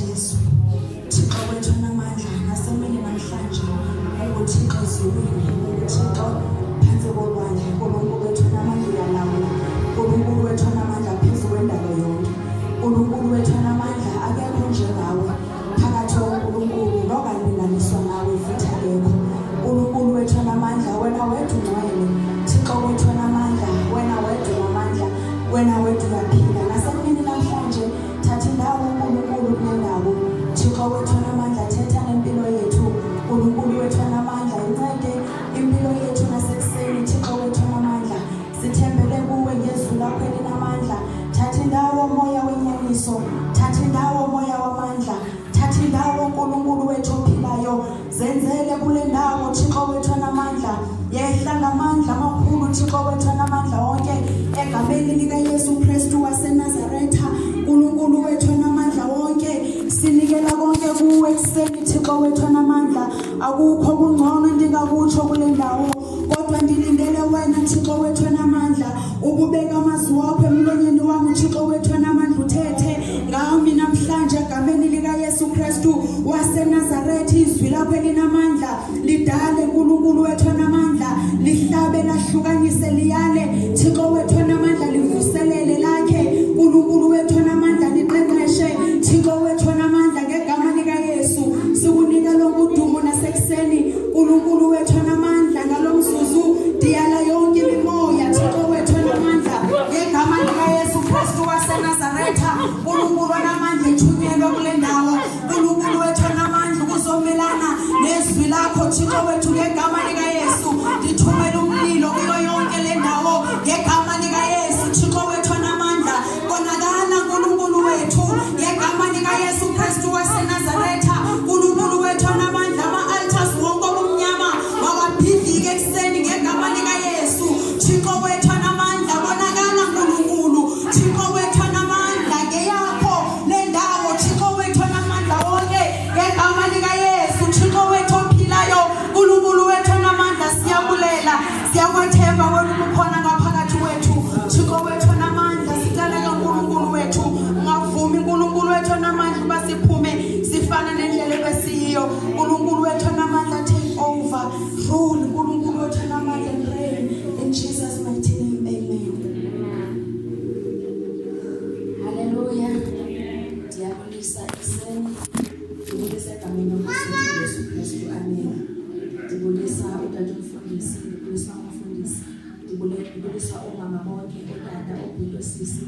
Yesu. Thixo wethu namandla nasemini namhlanje unguThixo ezulwini, unguThixo phansi kolwandle. uNkulunkulu wethu namandla uyalawula, uNkulunkulu wethu namandla phezu kwendalo yonke, uNkulunkulu wethu namandla akekho njengawe phakathi koNkulunkulu nokalinganiswa nawe futhi akekho. uNkulunkulu wethu namandla wena wedwa ungcwele, Thixo wethu namandla wena wedwa namandla, wena wedwa uyaphila. Nasemini namhlanje thatha indawo uNkulunkulu kule ndawo. Thixo wethu namandla thetha nempilo yethu, uNkulunkulu wethu namandla incede impilo yethu nasekuseni. Thixo wethu namandla sithembele kuwe ngezwi lakho elinamandla. Thatha indawo moya wenyaniso, thatha indawo moya wamandla, thatha indawo uNkulunkulu wethu ophilayo. Zenzele kule ndawo Thixo wethu namandla, yehla ngamandla amakhulu Thixo wethu namandla wonke egameni likaYesu Kristu waseNazaretha. uNkulunkulu wethu namandla wonke sinikela konke kuwe ekuseni Thixo wethu namandla. Akukho kungcono ndingakutsho kule ndawo, kodwa ndilindele wena Thixo wethu namandla, ukubeka amazwi wakho emlonyeni wami Thixo wethu namandla. Uthethe ngami namhlanje egameni likaYesu Kristu waseNazaretha. Izwi lakho elinamandla lidale uNkulunkulu wethu namandla, lihlabe lahlukanise liyale Thixo wethu namandla, livuselele lakhe uNkulunkulu wethu namandla, liqeqeshe Thixo wethu namandla ngegama likaYesu. Sikunika lokudumo nasekuseni uNkulunkulu wethu namandla. Ngalomzuzu diyala yonke imimoya Thixo wethu namandla ngegama likaYesu Kristu waseNazaretha. uNkulunkulu namandla ethunyelwe kule ndawo, uNkulunkulu wethu namandla ukuzomelana nezwi lakho Thixo wethu ngegama likaYesu. Ndithumela umlilo kuyo yonke le ndawo ngegama likaYesu Thixo wethu namandla. Bonakala uNkulunkulu wethu ngegama likaYesu Kristu waseNazaretha. uNkulunkulu wethu namandla ama-altars wonke obumnyama mawabhidlike ekuseni ngegama likaYesu Thixo wethu namandla. Bonakala uNkulunkulu Thixo wethu namandla ngeyakho le ndawo Thixo wethu namandla wonke ngegama likaYesu Thixo wethu ophilayo. uNkulunkulu wethu namandla siyabulela, siyakwathemba wena ukhona ngaphakathi wethu Thixo wethu namandla. Sicela uNkulunkulu wethu ungavumi uNkulunkulu wethu namandla uba siphume sifana nendlela ebesiyiyo. uNkulunkulu wethu namandla take over, rule uNkulunkulu wethu namandla. Pray in Jesus mighty name, amen. Hallelujah. Ndiyabulisa ekuseni, ndibulisa egameni likaYesu Yesu Kristu, amen. Ndibulisa utata umfundisi, ndibulisa umfundisi, ndibulisa omama bonke, otata, obhuti, osisi,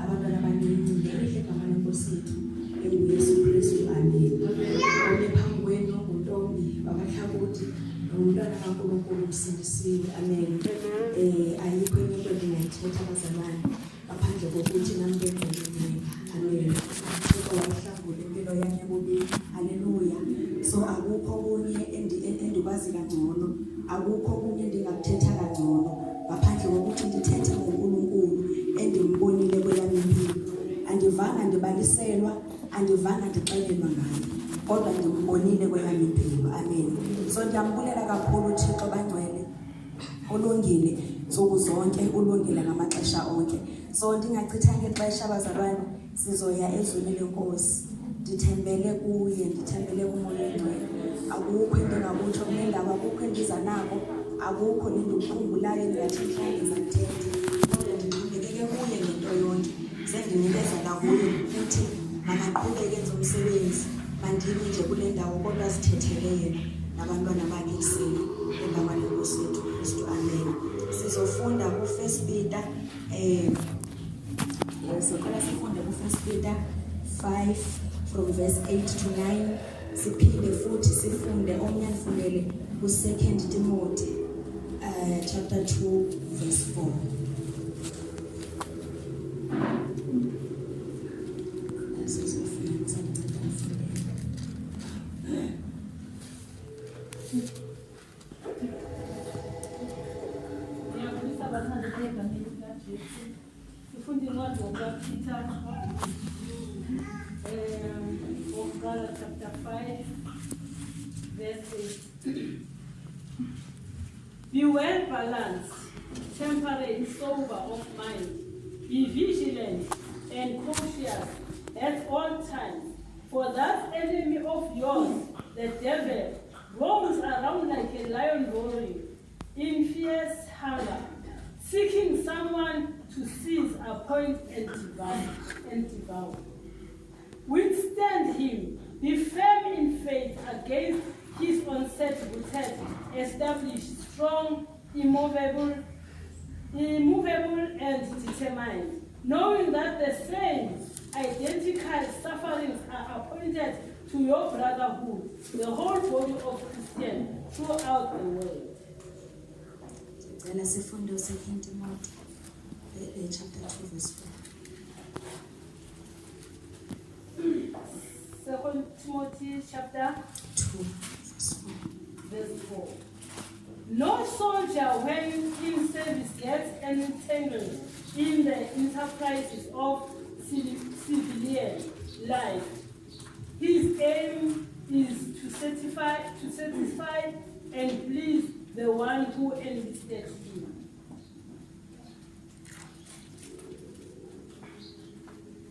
abantwana abaninzi ngelihle egama lenkosi yethu enguYesu Kristu, amen. Ome phambi kwenu nguntombi wabahlakuthi nomntwana kaNkulunkulu usindisiwe, amen. Ayikho enye into endingayithetha bazalwane ngaphandle kokuthi nami ngenzele nina, amen. Thixo wayihlangula impilo yami ebubini, haleluya. So akukho okunye endikwazi kangcono, akukho okunye endingakuthetha kangcono ngaphandle kokuthi ndithethe ngoNkulunkulu endimbonile kweyami impilo. Andivanga ndibaliselwa, andivanga ndixelelwa ngayo, kodwa ndimbonile kweyami impilo, amen. So ndiyambulela kakhulu Thixo bangcwele, ulungile nsuku zonke, ulungile ngamaxesha onke. So ndingachithanga ixesha bazalwane, sizoya ezweni lenkosi. Ndithembele kuye, ndithembele kuMoya oNgcwele. Akukho endingakutsho kule ndaba, akukho endiza nako, akukho endikukhumbulayo engathi mhlawumbe ndizakuthetha, kodwa ndixhomekeke kuye ngento yonke. Sendinikezela kuye ukuthi makaqhubeke enze umsebenzi, mandimi nje kule ndawo, kodwa zithethele yena nabantwana bakhe ekuseni egama lenkosi yethu Kristu, amen. Sizofunda ku-1 Peter soqala sifunde ku-1 Peter 5 from verse 8 to 9. Siphinde futhi sifunde omnye nifundele ku-2 Timothy chapter 2 verse 4. Sifunde incwadi kaPeter, chapter 5, verse 8. Be well balanced, temperate, sober of mind. Be vigilant and cautious at all times. For that enemy of yours, the devil, roams around like a lion roaring, in fierce hunger, seeking someone to seize, appoint, and devour. Withstand him, be firm in faith against his unsearchable test, established, strong, immovable, and determined, knowing that the same identical sufferings are appointed to your brotherhood, the whole body of Christians throughout the world. Second Timothy chapter 2 verse 4. 2 Timothy chapter 2 verse 4. Verse 4. No soldier when in service gets entangled in the enterprises of civilian life. His aim is to satisfy and please the one who enlisted him.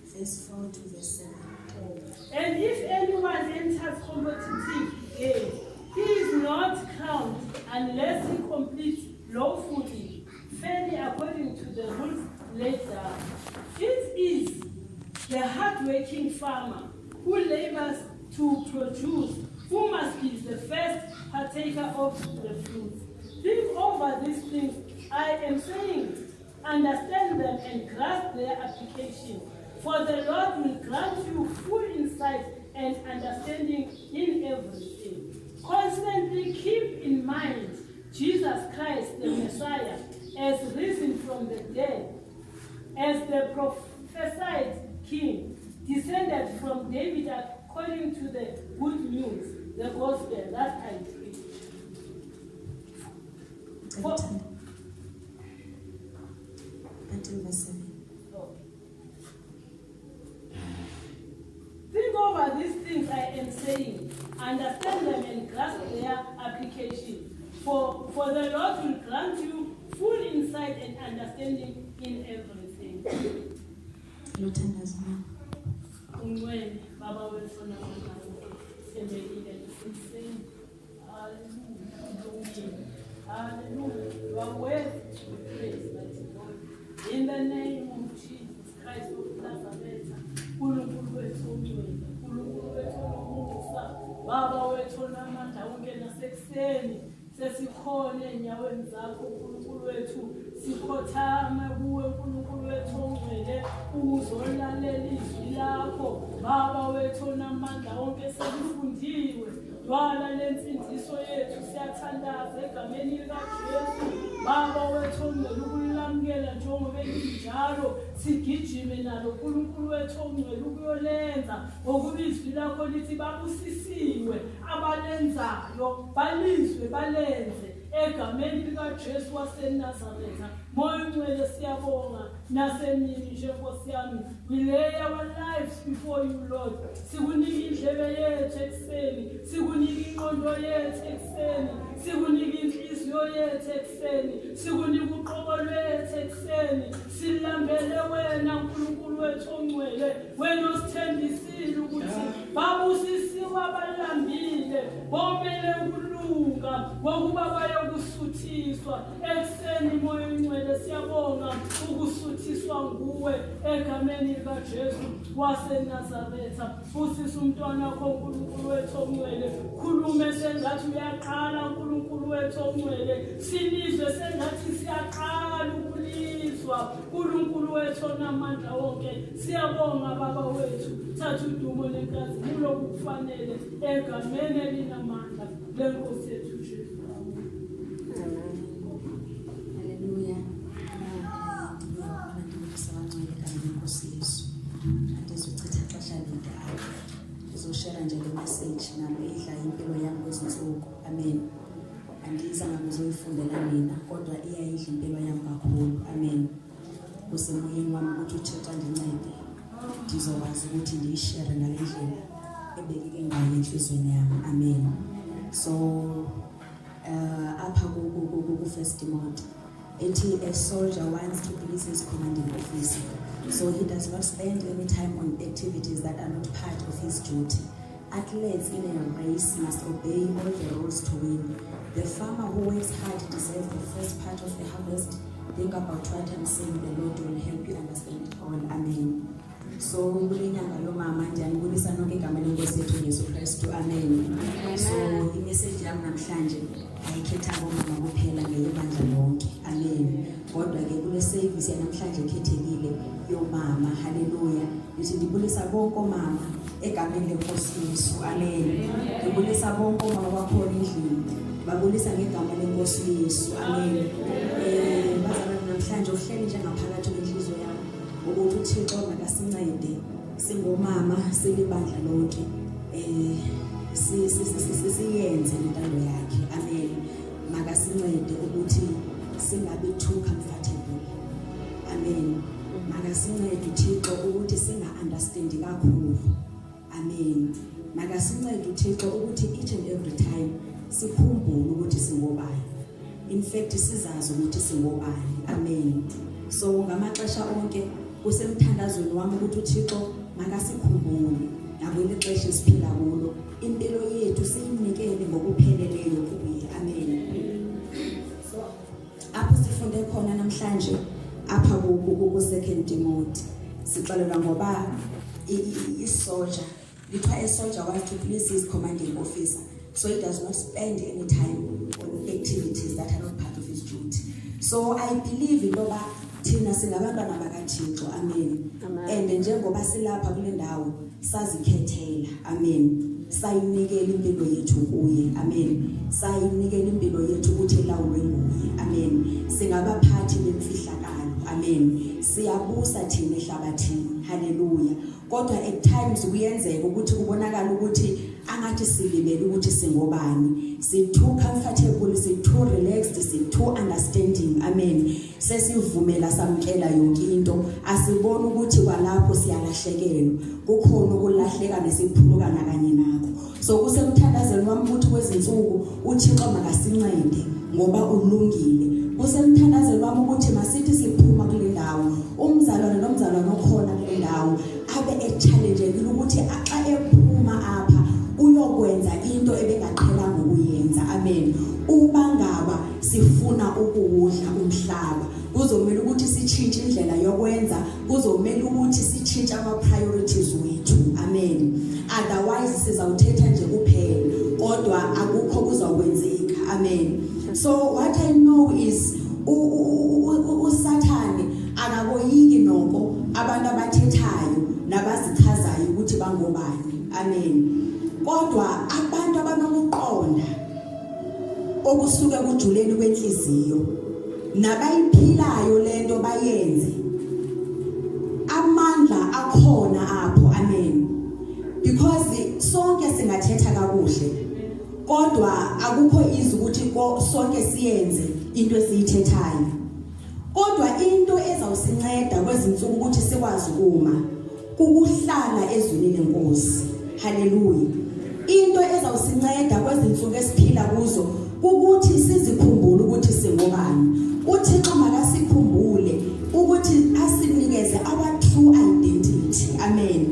Verse 4 to verse 7. And if anyone enters competitive game, he is not crowned unless he completes lawfully, fairly according to the rules laid down. It is the hard-working farmer who labors to produce, who must be the first partaker of the fruit. Think over these things I am saying, understand them and grasp their application. For the Lord will grant you full insight and understanding in everything. Constantly keep in mind Jesus Christ, the Messiah, as risen from the dead, as the prophesied King, descended from David according to the good news, the gospel that I preach. Until verse 7. Think over these things I am saying, understand them and grasp their application. For the Lord will grant you full insight and understanding in everything. Ungwele baba wethu namhlanje sembekile sisini. Hallelujah. You are worthy to be praised, mighty God. In the name of Jesus Christ of Nazareth. Unkulunkulu wethu ongcwele, uNkulunkulu wethu onomusa, baba wethu namandla wonke nasekuseni sesikhona enyaweni zakho uNkulunkulu wethu, sikhothama kuwe uNkulunkulu wethu ongcwele ukuzolalela izwi lakho, baba wethu namandla wonke sekufundiwe dwala lensindiso yethu siyathandaza egameni likaJesu, baba wethu ongcwele ukulamukela njengoba elinjalo sigijime nalo uNkulunkulu wethu ongcwele ukuyolenza ngokuba izwi lakho lithi babusisiwe abalenzayo balizwe balenze egameni likaJesu waseNazaretha. Moya ongcwele siyabonga nasemini nje Nkosi yami, we lay our lives before you Lord. Sikunika indlebe yethu ekseni, sikunika ingqondo yethu ekseni, sikunika inhliziyo yethu ekseni, sikunika uqobo lwethu ekseni, silambele wena uNkulunkulu wethu ongcwele, wena osithembisile ukuthi babusisiwe abalambile bomele ukulunga ngokuba bayokusuthiswa ekseni. Moya ongcwele siyabonga ukusuthiswa nguwe egameni likaJesu waseNazaretha. Usisi umntwana wakho uNkulunkulu wethu ongcwele, khulume sengathi uyaqala uNkulunkulu wethu ongcwele, sinizwe sengathi siyaqala ukulizwa uNkulunkulu wethu onamandla wonke. Siyabonga baba wethu, thatha udumo lenkazimulo okufanele egameni elinamandla leNkosi yethu Jesu. Hallelujah. Nkosi Yesu. Andizochitha ixesha lide apha. Ndizoshare nje le message nalo idla impilo yami kwezinsuku. Amen. Andizanga ukuzoyifundela mina kodwa iyayidla impilo yami kakhulu. Amen. Kusemoyeni wami ukuthi uThixo andincede. Ndizokwazi ukuthi ndiyishare ngale ndlela ebekeke ngayo enhlizweni yami. Amen. So apha ku 1 Timothy a soldier wants to please his commanding officer, so he does not spend any time on activities that are not part of his duty. Athletes in a race must obey all the rules to win. The farmer who works hard deserves the first part of the harvest. Think about what I'm saying. The Lord will help you understand it all. Amen. So kulenyanga lo mama ndiyanibulisa nonke igama lenkosi yethu Yesu Kristu. Amen. So imessage yami namhlanje ayikhetha bomama kuphela ngeyebandla lonke. Amen. Kodwa ke kule service yanamhlanje ekhethekile yomama. Hallelujah. Ndithi ndibulisa bonke omama egameni lenkosi Yesu. Amen. Ndibulisa bonke omama bakhona endlini. Babulisa ngegama lenkosi Yesu. Amen. Bazalwane namhlanje uhleli njengaphakathi kwenhliziyo yami ukuthi uThixo makasincede singomama silibandla lonke siyenze intando yakhe. Amen. Makasincede ukuthi singabe too comfortable. Amen. Makasincede uThixo ukuthi singa-understand kakhulu. Amen. Makasincede uThixo ukuthi each and every time sikhumbule ukuthi singobani. In fact sizazi ukuthi singobani. Amen. So ngamaxesha onke kusemthandazweni wami ukuthi uThixo makasikhumbule ngakweli xesha esiphila kulo impilo yethu siyinikele ngokupheleleyo kuye. Amen. So apho sifunde khona namhlanje apha ku 2 Timothy sixolela ngoba i-soldier lithiwa a soldier wants to please his commanding officer, so he does not spend any time on activities that are not part of his duty. So I believe ngoba thina singabantwana bakaThixo. Amen. And njengoba silapha kule ndawo sazikhethela. Amen. Sayinikela impilo yethu kuye. Amen. Sayinikela impilo yethu ukuthi elawulwe nguye. Amen. Singabaphathi bemfihlakalo. Amen. Siyabusa thina ehlabathini. Hallelujah. Kodwa at times kuyenzeka ukuthi kubonakala ukuthi angathi silibele ukuthi singobani. Si too comfortable, si too relaxed, si too understanding. Amen. Sesivumela samkela yonke into. Asibona ukuthi kwalapho siyalahlekelwa. Kukhona ukulahleka nesiphulukana kanye nakho. So kusemthandazweni wami ukuthi kwezinsuku uThixo makasincede ngoba ulungile. Kusemthandazweni wami ukuthi masithi siphuma kule ndawo umzalwane nomzalwane okhona kule ndawo abe echallenge ukuthi xa ephuma apha uyokwenza into ebengaqhelanga ukuyenza. Amen. Uba ngaba sifuna ukuwudla umhlaba kuzomela ukuthi sichintshe indlela yokwenza, kuzomela ukuthi sichintshe ama priorities wethu. Amen. Otherwise sizawuthetha nje kuphela kodwa akukho kuzakwenzeka. Amen. So what I know is uSathane akaboyiki noko abantu abathethayo nabazichazayo ukuthi bangobani. Amen. Kodwa abantu abanokuqonda okusuka kujuleni kwenhliziyo nabayiphilayo lento bayenze amandla akhona apho. Amen. Because sonke singathetha kakuhle kodwa akukho izwi ukuthi sonke siyenze into esiyithethayo. Kodwa into ezawusinceda kwezinsuku ukuthi sikwazi ukuma kukuhlala ezwini lenkosi. Hallelujah. Into ezawusinceda kwezinsuku esiphila kuzo ukuthi sizikhumbule ukuthi singobani. uThixo makasikhumbule ukuthi asinikeze our true identity. Amen.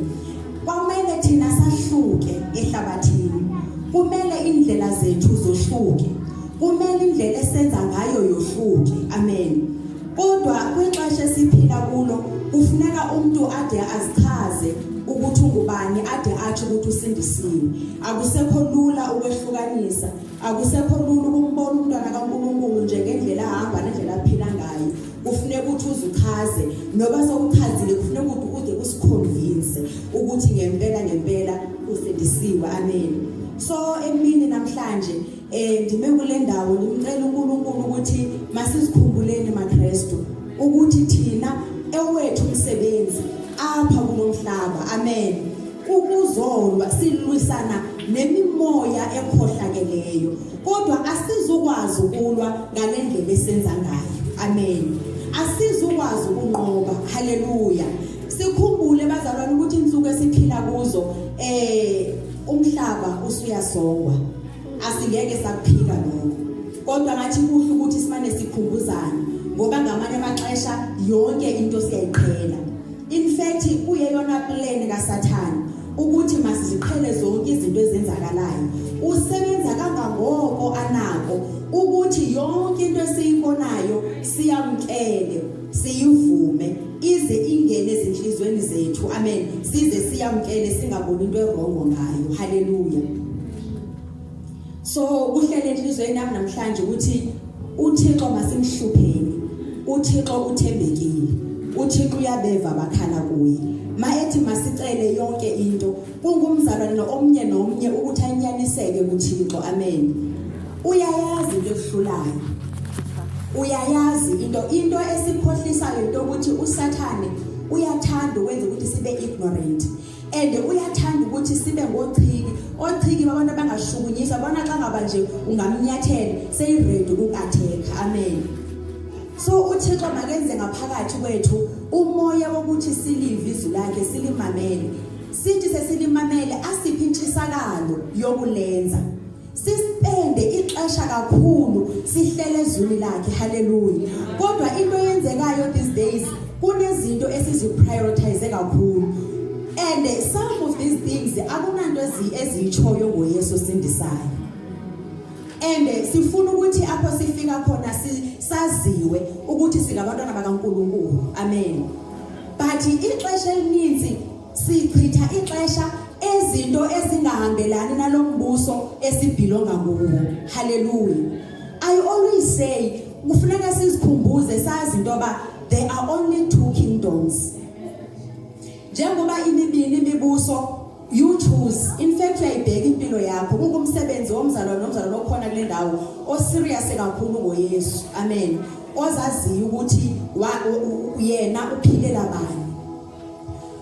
Kwamele thina sahluke ehlabathini. Kumele indlela zethu zohluke. Kumele indlela esenza ngayo yohluke. Amen. Kodwa kwixesha esiphila kulo kufuneka umuntu ade azichaze ukuthi ungubani, ade athi ukuthi usindisiwe. Akusekho lula ukwehlukanisa. Akusekho lula ukumbona umntwana kaNkulunkulu njengendlela ahamba nendlela aphila ngayo. Kufuneka ukuthi uzuchaze noba sowuchazile kufuneka ukuthi ude usiconvince ukuthi ngempela usindisiwe. Amen. So emini namhlanje ndime kule ndawo ngimcela uNkulunkulu ukuthi masizikhumbuleni maKristu ukuthi thina ewethu umsebenzi apha kulomhlaba. Amen. Ukuzolwa silwisana nemimoya ekhohlakeleyo kodwa asizukwazi ukulwa ngalendlela esenza ngayo. Amen. Asizukwazi ukunqoba. Hallelujah. Sikhumbule bazalwane ukuthi insuku esiphila kuzo umhlaba usuyasongwa. Asingeke sakuphika lokho. Kodwa ngathi kuhle ukuthi simane sikhumbuzana ngoba ngamanye amaxesha yonke into siyayiqhela. In fact kuyeyona plan kaSathane ukuthi masiziqhele zonke izinto ezenzakalayo. Usebenza kangangoko anako ukuthi yonke into esiyibonayo siyamkele, siyivume ize ingene ezinhlizweni zethu. Amen. Size siyamkele singaboni into erongo ngayo. Hallelujah. So uhlele enhlizweni yami namhlanje ukuthi uThixo masimhlupheni. uThixo uthembekile. uThixo uyabeva abakhala kuye. Mayethi masicele yonke into kungumzalwane omnye nomnye ukuthi anyaniseke kuThixo. Amen. Uyayazi into ehlulayo. Uyayazi into esikhohlisayo into ukuthi uSathane uyathanda ukwenza ukuthi sibe ignorant, and uyathanda ukuthi sibe ngochiki. Ochiki abantu abangashukunyiswa bona xa ngaba nje ungamnyathela seyiready ukuattack. Amen. So uThixo makenze ngaphakathi kwethu umoya wokuthi silive izwi lakhe, silimamele. Sithi sesilimamele asiphi intshisakalo yokulenza. Sispende ixesha kakhulu sihlele ezwini lakhe. Hallelujah. Kodwa into yenzekayo these days kunezinto esiziprioritize kakhulu, and some of these things akunanto ezitshoyo ngoYesu sindisayo. And sifuna ukuthi apho sifika khona saziwe ukuthi singabantwana bakaNkulunkulu. Amen. But ixesha elininzi sichitha ixesha ezinto ezingahambelani nalombuso esibhilonga kuwo. Hallelujah. I always say kufuneka sizikhumbuze sazi into ba there are only two kingdoms. Njengoba imibini imibuso you choose. In fact uyayibheka impilo yakho kungumsebenzi womzalwane okhona kule ndawo oserious kakhulu ngoYesu. Amen. Ozaziyo ukuthi yena uphilela bani.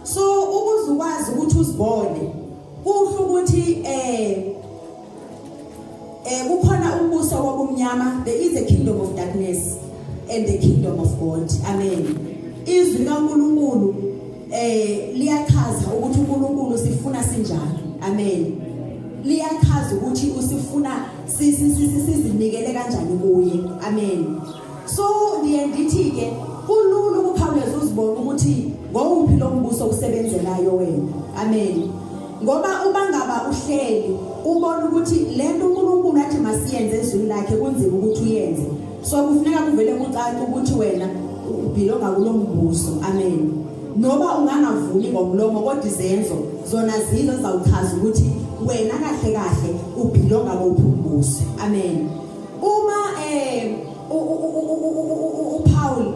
So ukuzukwazi ukuthi uzibone kuhle ukuthi kukhona umbuso wobumnyama. There is a kingdom of darkness and the kingdom of God. Amen. Izwi kaNkulunkulu liyachaza ukuthi uNkulunkulu sifuna sinjani. Amen. Liyachaza ukuthi usifuna sizinikele kanjani kuye. Amen. So ndithi ke kulula ukukhawuleza uzibone ukuthi ngowuphi lo mbuso usebenzelayo wena. Amen. Ngoba ubangaba uhleli ubona ukuthi lento uNkulunkulu athi masiyenze ezweni lakhe kunzima ukuthi uyenze. So kufuneka kuvele kucace ukuthi wena ubhilonga kulo mbuso. Amen. Noba ungangavuni ngomlomo kodwa izenzo zona zizo zawuchaza ukuthi wena kahle kahle ubhilonga kuphi umbuso. Amen. Uma uPaul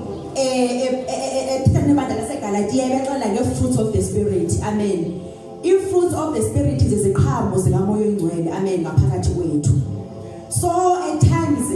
ebandla laseGalatia bexela nge-fruits of the spirit. Amen. I-fruits of the spirit iziqhamo zikaMoya oNgcwele. Amen. Ngaphakathi kwethu. So at times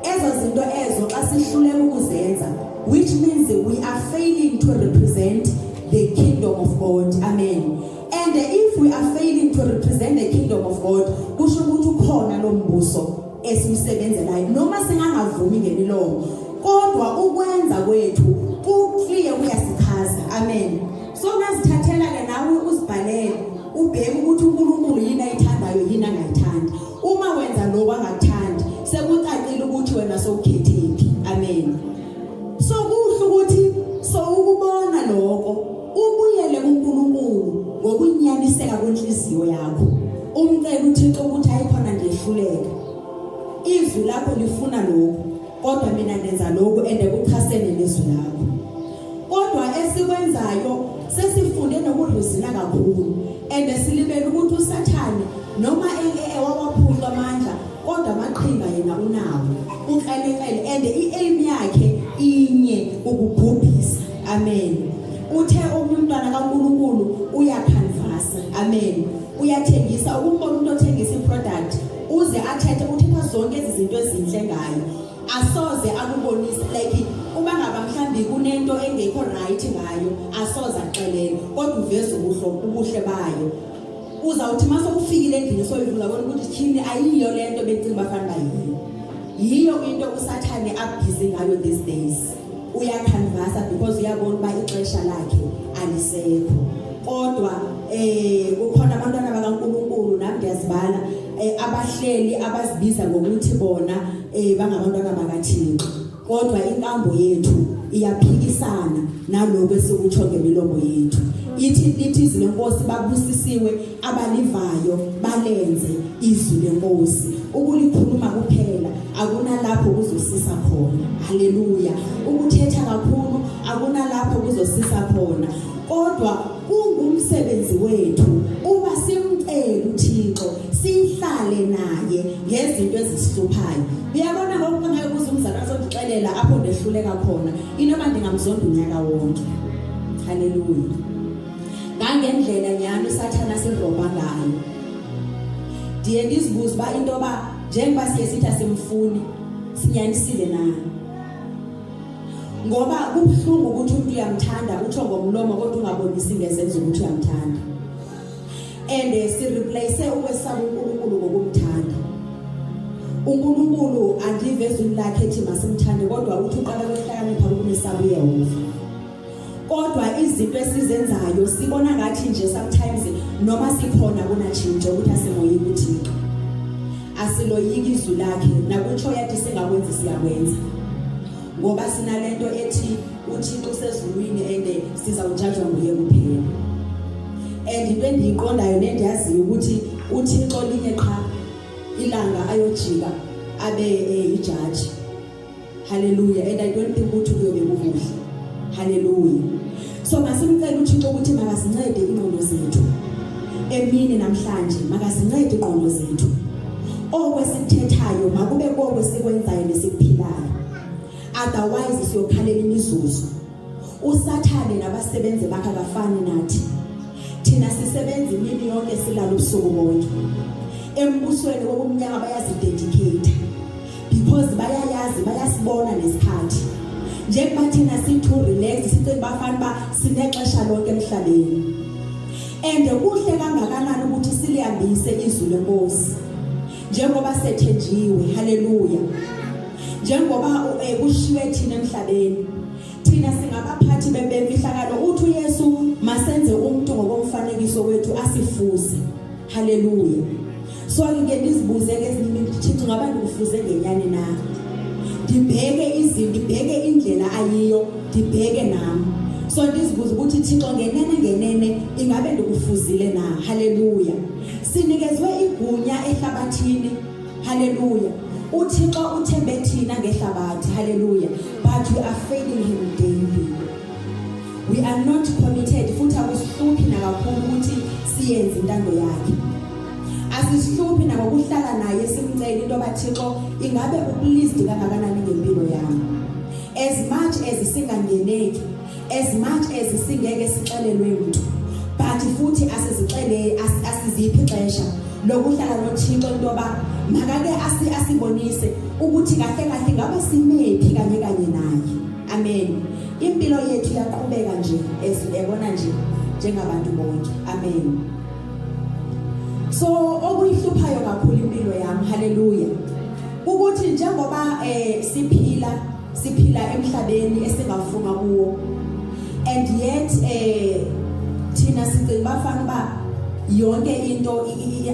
ezo zinto ezo xa sihluleka ukuzenza, which means we are failing to represent the kingdom of God. Amen. And if we are failing to represent the kingdom of God, kusho ukuthi ukhona lo mbuso esimsebenzelayo noma singangavumi ngemilomo, kodwa ukwenza kwethu kuclear kuyasichaza. Amen. So nasithathela ke nawe uzibhalele ubheke ukuthi uNkulunkulu yini ayithandayo yini angayithandi. Uma wenza lokho angakuthandi sekucacile ukuthi wena sowukhethephi. Amen. So kuhle ukuthi ukubona lokho ubuyele kuNkulunkulu ngokunyaniseka kwenhliziyo yakho. Umcela uThixo ukuthi ayikhona ngehluleka. Izwi lakho lifuna lokho, kodwa mina ndenza lokho ende kuchasene nezwi lakho. Kodwa esikwenzayo sesifunde nokudluzina kakhulu, ende silibele ukuthi uSathane noma ewawaphuqa amandla kodwa amaqhinga yena unawo. Ukrelekele ende i-aim yakhe inye ukubhubhisa. Amen. Uthe umntwana kaNkulunkulu uyakhanvasa. Amen. Uyathengisa ukumbona umuntu othengisa iproduct uze athethe uthetha zonke izinto ezinhle ngayo. Asoze akubonise like uma ngaba mhlambi kunento engekho right ngayo asoze axelele kodwa uveze ubuhle bayo. Uzawuthi mase ufikile endlini soyivula bona ukuthi thini ayiyo lento becinga bafana bayiyo. Yiyo into uSathane abhizi ngayo these days. Uyakhanvasa because uyabona ba ixesha lakhe alisekho. Kodwa kukhona abantwana bakaNkulunkulu nami ngiyazibala abahleli abazibiza ngokuthi bona bangabantwana bakaThixo. kodwa inkambo yethu iyaphikisana naloko esikutsho ngemilomo yethu. Lithi izwi lenkosi babusisiwe abalivayo balenze izwi lenkosi. Ukulikhuluma kuphela akunalapho kuzosisa khona. Haleluya. Ukuthetha kakhulu akunalapho kuzosisa khona. Kodwa kungumsebenzi wethu uba simcela uThixo sihlale naye ngezinto ezisihluphayo. Uyabona ngoba ngeke kuze umzali azondixelela apho ndehluleka khona inoma ndingamzonda unyaka wonke. Haleluya. Ngangendlela nyani usathana siroba ngayo. Ndiye ndizibuze uba into yoba njengoba siye sithi asimfuni sinyanisile na. Ngoba kubuhlungu ukuthi umuntu uyamthanda utsho ngomlomo kodwa ungabonisi ngezenzo ukuthi uyamthanda. And sireplace ukwesaba uNkulunkulu ngokumthanda. uNkulunkulu andivezi lakhe ethi masimthande kodwa uthi uqala kwehlakanipha ukunesaba uyehova. Kodwa izinto esizenzayo sibona ngathi nje sometimes noma sikhona kunatshintsho ukuthi asimoyiki uThixo. Asiloyiki izwi lakhe nakutsho yathi singakwenzi siyakwenza. Ngoba sinalento ethi uThixo usezulwini ende sizawujajwa nguye kuphela. And into endiyiqondayo nendiyaziyo ukuthi uThixo linye qha ilanga ayojika abe ijaji. Hallelujah. And I don't think ukuthi kuyobe kuhle. Hallelujah. So masimcela uThixo ukuthi makasincede ingqondo zethu. Emini namhlanje makasincede ingqondo zethu. Okwesithethayo makube kokwesikwenzayo nesikuphilayo. Otherwise siyokhalela imizuzu. Usathane nabasebenzi bakhe abafani nathi. Thina sisebenza imini yonke silala ubusuku bonke. Embusweni wobumnyama bayazidedicate because bayayazi bayasibona nesikhathi. Njengoba thina sithu relax sithi bafana ba sinexesha lonke emhlabeni. And kuhle kangakanani ukuthi silihambise izwi lenkosi. Njengoba sethenjiwe. Haleluya. Njengoba kushiwe thina emhlabeni. Thina singabaphathi bemfihlakalo uthi uYesu masenze umuntu ngokomfanekiso wethu asifuze. Haleluya. So ngeke ndizibuze ke eziningi ngabe ndikufuze ngenyani na. Ndibheke izinto, ndibheke indlela ayiyo, ndibheke nami. So ndizibuza ukuthi Thixo ngenene ingabe ndikufuzile na. Haleluya. Sinikezwe igunya ehlabathini. Haleluya. uThixo uthembe thina ngehlabathi. Haleluya. But we are failing him daily. We are not committed futhi akusihluphi nakakhulu ukuthi siyenze intando yakhe. Asisihluphi nakuhlala naye simcela into abaThixo ingabe upleased kangakanani ngempilo yami. As much as singangeneki, as much as singeke sixelelwe umuntu, but futhi asizixele asiziphi ixesha lokuhlala noThixo into ba makake asibonise ukuthi kahle ngabe simephi kanye naye. Amen. Impilo yethu yaqhubeka nje esibona nje njengabantu bonke. Amen. So okuyihluphayo kakhulu impilo yami. Haleluya. Ukuthi njengoba siphila emhlabeni esingafuna kuwo, and yet thina sicinga bafana ba yonke into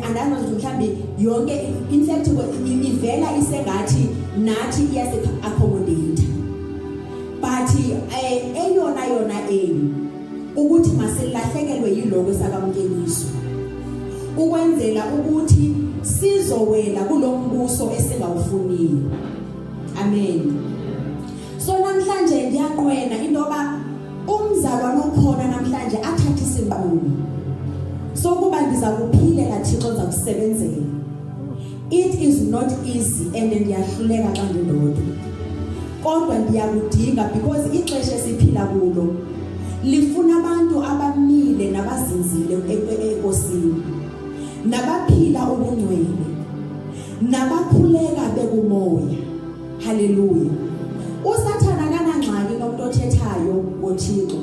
andazi mhlambi yonke in fact ivela isengathi nathi iyase accommodate. But eyona ukuthi masilahlekelwe yiloko esakamkeliso ukwenzela ukuthi sizowela kulombuso esingawufuniyo. Amen. So namhlanje ngiyaqwena into ba umzalwane okhona namhlanje athathe isinqumo so kuba ngizakuphilela Thixo zakusebenzela. It is not easy and ndiyahluleka xa ndindodwa. Kodwa ndiyakudinga because ixesha esiphila kulo lifuna abantu abamile nabazinzile enkosini, nabaphila ubungcwele, nabakhuleka bekumoya. Haleluya. Usathana kanangxaki nomuntu othethayo ngoThixo,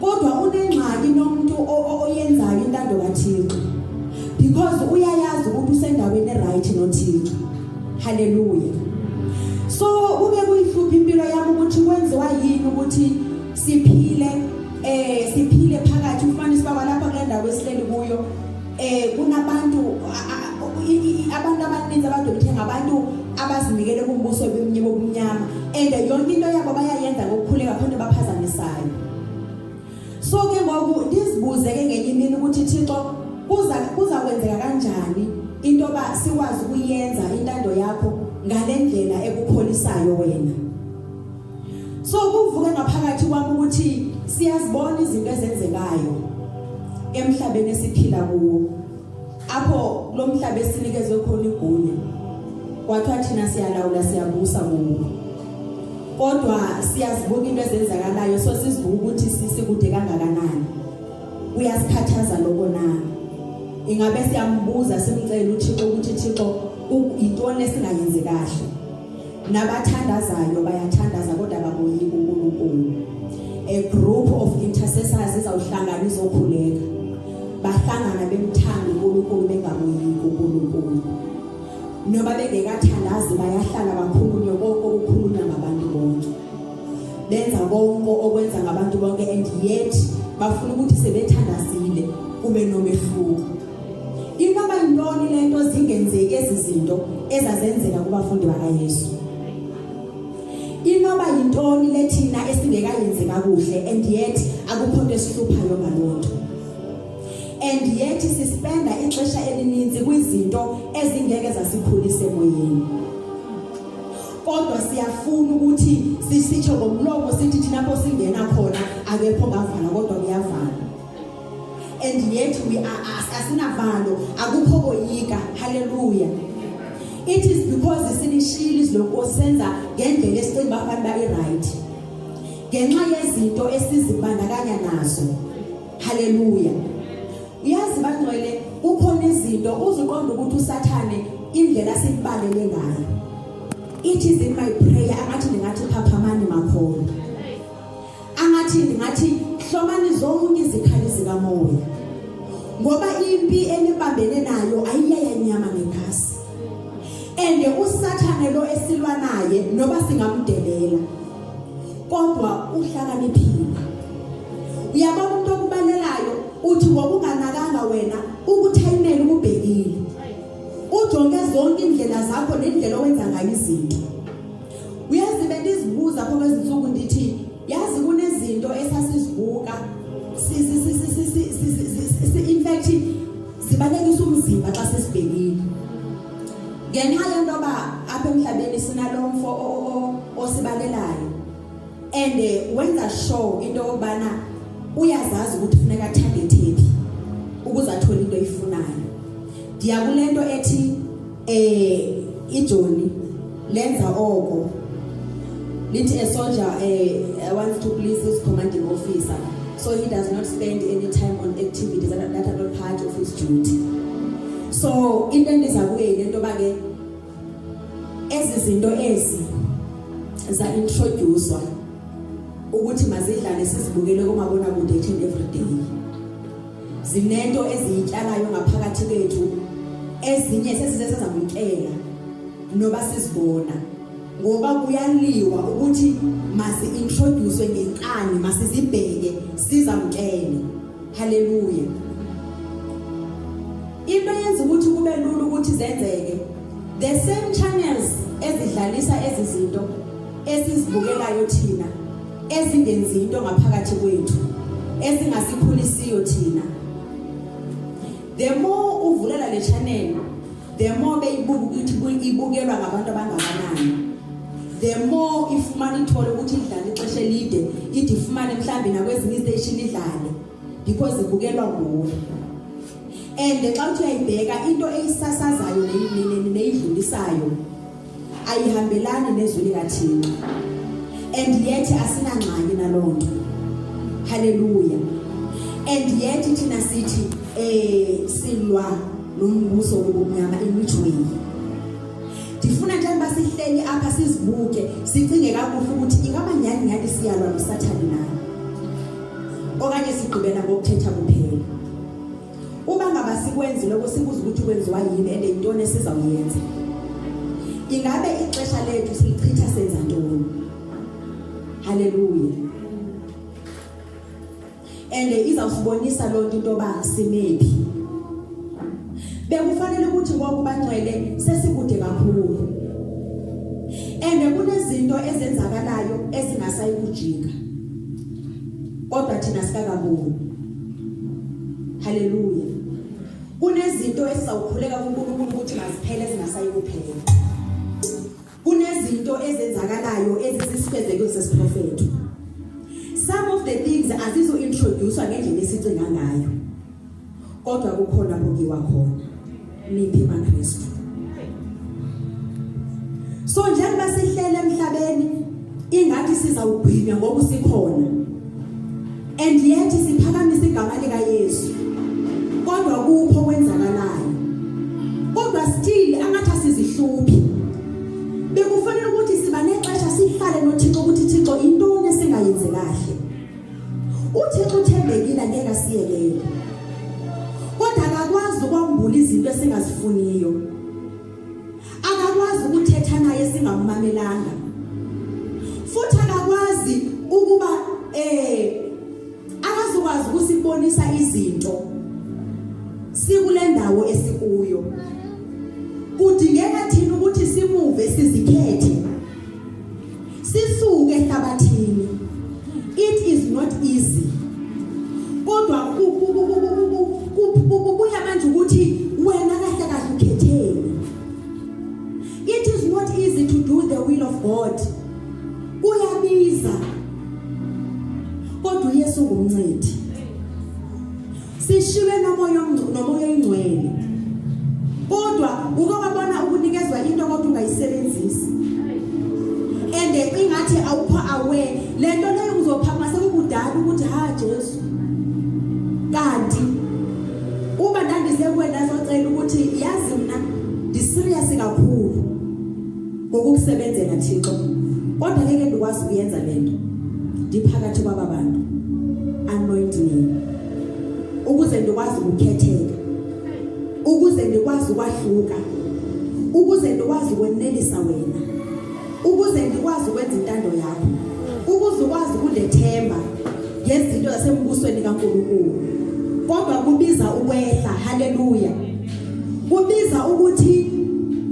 kodwa unengxaki nomuntu oyenzayo intando kaThixo because uyayazi ukuthi usendaweni right noThixo. Haleluya. So kube kuyihlupha impilo yami ukuthi kwenziwa yini ukuthi siphile phakathi ufana sibaba lapha kule ndawo esileli kuyo kunabantu abantu abaninzi abantu bethenga abantu abazinikele kumbuso wobumnyama and yonke into yabo bayayenza ngokukhuleka khona baphazamisayo. So ke ngoku ndizibuze ke ngenye imini ukuthi Thixo kuzakwenzeka kanjani into ba sikwazi ukuyenza intando yakho ngalendlela ekupholisayo wena. So kuvuke ngaphakathi kwami ukuthi siyazibona izinto ezenzekayo emhlabeni esiphila kuwo. Apho lo mhlaba esinikezwe khona igunya. Kwathiwa thina siyalawula siyabusa kuwo. Kodwa siyazibuka into ezenzakalayo so sizibuka ukuthi sisikude kangakanani. Uyasikhathaza lokho na. Ingabe siyambuza simcela uThixo ukuthi Thixo intoni esingayenzi kahle. Nabathandazayo bayathandaza kodwa baboyika uNkulunkulu. A group of intercessors izawuhlangana izokhuleka. Bahlangana bemthanda uNkulunkulu bengaboyiki uNkulunkulu. Noba bengekathandazi bayahlala bakhulunywe konke okukhulunywa ngabantu bonke. Benza konke okwenza ngabantu bonke and yet bafuna ukuthi sebethandazile kube nomehluko. Ingoba intoni lento zingenzeki ezizinto ezazenzeka kubafundi bakaYesu. Ingoba intoni lethina esingekayenze kakuhle and yet akukho into esihluphayo ngalonto. And yet sispenda ixesha elininzi kwizinto ezingeke zasikhulise emoyeni. Kodwa siyafuna ukuthi sisitsho ngomlomo sithi thina apho singena khona akekho ngavala kodwa kuyavala. And yet we are asinavalo akukho koyika. Hallelujah. It is because sinishili iziloko senza ngendlela esicinga abantu right. Ngenxa yezinto esizibandakanya nazo. Hallelujah. Yazi bangcwele kukhona izinto uziqonda ukuthi uSathane indlela asibalele ngayo. It is in my prayer angathi ndingathi Papa mani makhona. Angathi ndingathi hlomani zonke izikhali zikamoya. Ngoba impi enibambene nayo ayiyanyama ngekhasi. And uSathane lo esilwa naye noba singamdelela. Kodwa uhlakaniphile. Uyabona umuntu okubalelayo uthi wokunganakanga wena ukuthayimela ukubhekile. Ujonge zonke indlela zakho nendlela owenza ngayo izinto. Uyazi bendizibuza pho kwezinsuku ndithi yazi kunezinto esasizibuka in fact zibalekisa umzimba xa sesibhekile. Ngenxa yentoba apha emhlabeni sinalomfo osibalelayo and wenza sure into yobana uyazazi ukuthi kufuneka athande thephi ukuze athole into ayifunayo. Ndiyakulento ethi iJoni lenza oko lithi a soldier wants to please his commanding officer so he does not spend any time on activities that are not part of his duty. So into endizakuye lento bake ezizinto ezi za introducewa ukuthi mazidlane sizibukele komabona kude each and every day. Zinento eziyityalayo ngaphakathi kwethu ezinye sesizamkela noba sizibona ngoba kuyaliwa ukuthi masi introduce ngenkani masizibheke sizamkele. Hallelujah. Into yenza ukuthi kube lula ukuthi zenzeke the same channels ezidlalisa ezizinto esizibukelayo thina ezingenzi into ngaphakathi kwethu ezingasikhulisiyo thina. The more uvulela le channel the more beyibuka ukuthi ibukelwa ngabantu abangabanani. The more ifumana ithola ukuthi idlale ixesha elide ithi ifumane mhlambi nakwezinye istation idlale because ibukelwa nguwe. And xa uthi uyayibheka into eyisasazayo neyidlulisayo ayihambelani nezwi likaThixo. And yet asinangxaki nalonto. Hallelujah. And yet thina sithi silwa nombuso wobumnyama in which way? Ndifuna nje basihleli apha sizibuke sicinge kakuhle ukuthi ingaba nyani siyalwa noSathane naye. Okanye sigqibela ngokuthetha kuphela. Uba ngaba sikwenzi lokho sibuza ukuthi kwenziwa yini and intoni esizawuyenza. Ingabe ixesha lethu silichitha senza ntoni? Hallelujah. And izawusibonisa lonke into ba simephi. Bekufanele ukuthi ngoku bangcwele sesikude kakhulu. and kunezinto ezenzakalayo ezingasayikujika kodwa thina sikakaboni. Hallelujah. Kunezinto esizawukhuleka kuNkulunkulu ukuthi maziphele ezingasayikuphela. Kunezinto ezenzakalayo ezisifezeke sesiprofeto. Some of the things azizo introduce ngendlela esicinga ngayo. Kodwa kukhona okuyiwa khona. Niphi maKristu. So njengoba sihlele emhlabeni ingathi sizawugcina ngoba sikhona. And yet siphakamisa igama lika Yesu. Kodwa kupho kwenzakalayo. Kodwa still angathi asizihluphi. Bekufanele ukuthi siba nexesha sihlale noThixo ukuthi Thixo intoni esingayenze kahle. uThixo uthembekile ngeke asiyekele. Kodwa akakwazi ukwambula izinto esingazifuniyo. Akakwazi ukuthetha naye singammamelanga. Futhi akakwazi ukuba akazokwazi ukusibonisa izinto sikule ndawo esikuyo. Kudingeka thina ukuthi simuve sizikhethe. Sisuke ehlabathini. It is not easy. Kodwa kubuya manje ukuthi wena kahle kahle ukhetheni. It is not easy to do the will of God. Kuyabiza. Kodwa uYesu ngumncedi. Sishiwe nomoya ingcwele. Kodwa ukubona ukunikezwa into kodwa ungayisebenzisi. And ingathi awupha aware lento leyo uzophama sekukudala ukuthi ha Jesu. Kanti uma ndandisekwena azocela ukuthi yazi mina diserious kakhulu ngokusebenzela Thixo. Kodwa ngeke ndikwazi ukuyenza lento. Ndiphakathi kwabantu. Anoint me. Ukuze ndikwazi ukukhetheka. Ukuze ndikwazi ukwahluka. Ukuze ndikwazi ukwenelisa wena. Ukuze ndikwazi ukwenza intando yakho. Ukuze ukwazi ukundethemba ngezinto zasembusweni kaNkulunkulu. Kodwa kubiza ukwehla. Haleluya. Kubiza ukuthi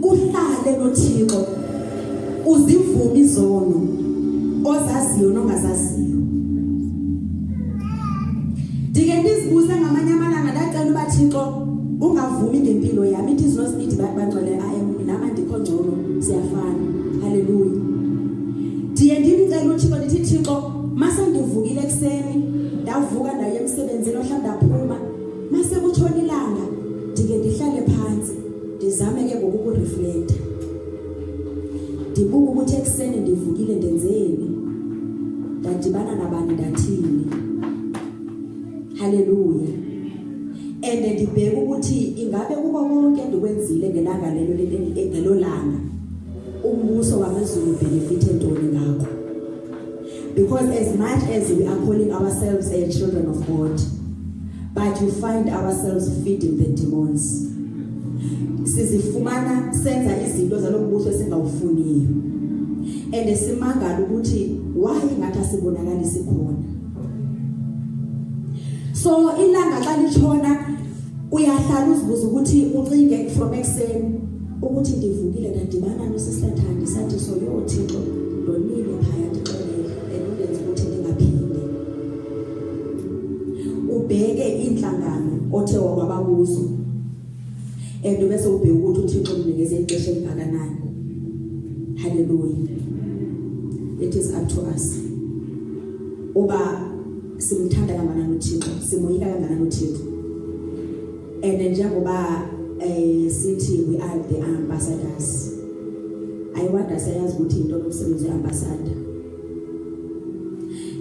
uhlale noThixo. Uzivume izono ozaziyo nongazaziyo. Dike ndizibuze ngamanye amalanga ndacela uba Thixo ungavumi ngempilo yami. It is not need bangcwele nama ndikho ngcono siyafana. Haleluya. Ndiye ndimcela uThixo ndithi Thixo mase ndivukile ekseni ndavuka ndaye emsebenzini mhlawumbe ndaphuma mase kutshona ilanga ndike ndihlale phansi ndizame ke ngokukureflect. Ndibuka ukuthi ekseni ndivukile ndenzeni. Ndadibana nabani ndathini. Haleluya. And ndibheka ukuthi ingabe kuba konke endikwenzile ngelanga lelo langa umbuso wamazulu benefit entoni ngakho. Because as much as we are calling ourselves children of God, but you find ourselves feeding the demons. Sizifumana senza izinto zalombuso esingawufuniyo. And simangala ukuthi why ngathi asibonakala sikhona. So ilanga xa litshona uyahlala uzibuza ukuthi ucinge from ekseni ukuthi ndivukile ndadibana noSislathandi sathi so yo Thixo ndonile phaya ndixolele endenza ukuthi ndingaphinde. Ubheke inhlangano othe wababuzo. And bese ubheke ukuthi uThixo unikeze ixesha eliphakanani. Hallelujah. It is up to us. Uba simthanda kangakanani uThixo, simoyika kangakanani uThixo. And njengoba sithi we are the ambassadors. I wonder sayazi ukuthi into lomsebenzi ambassador.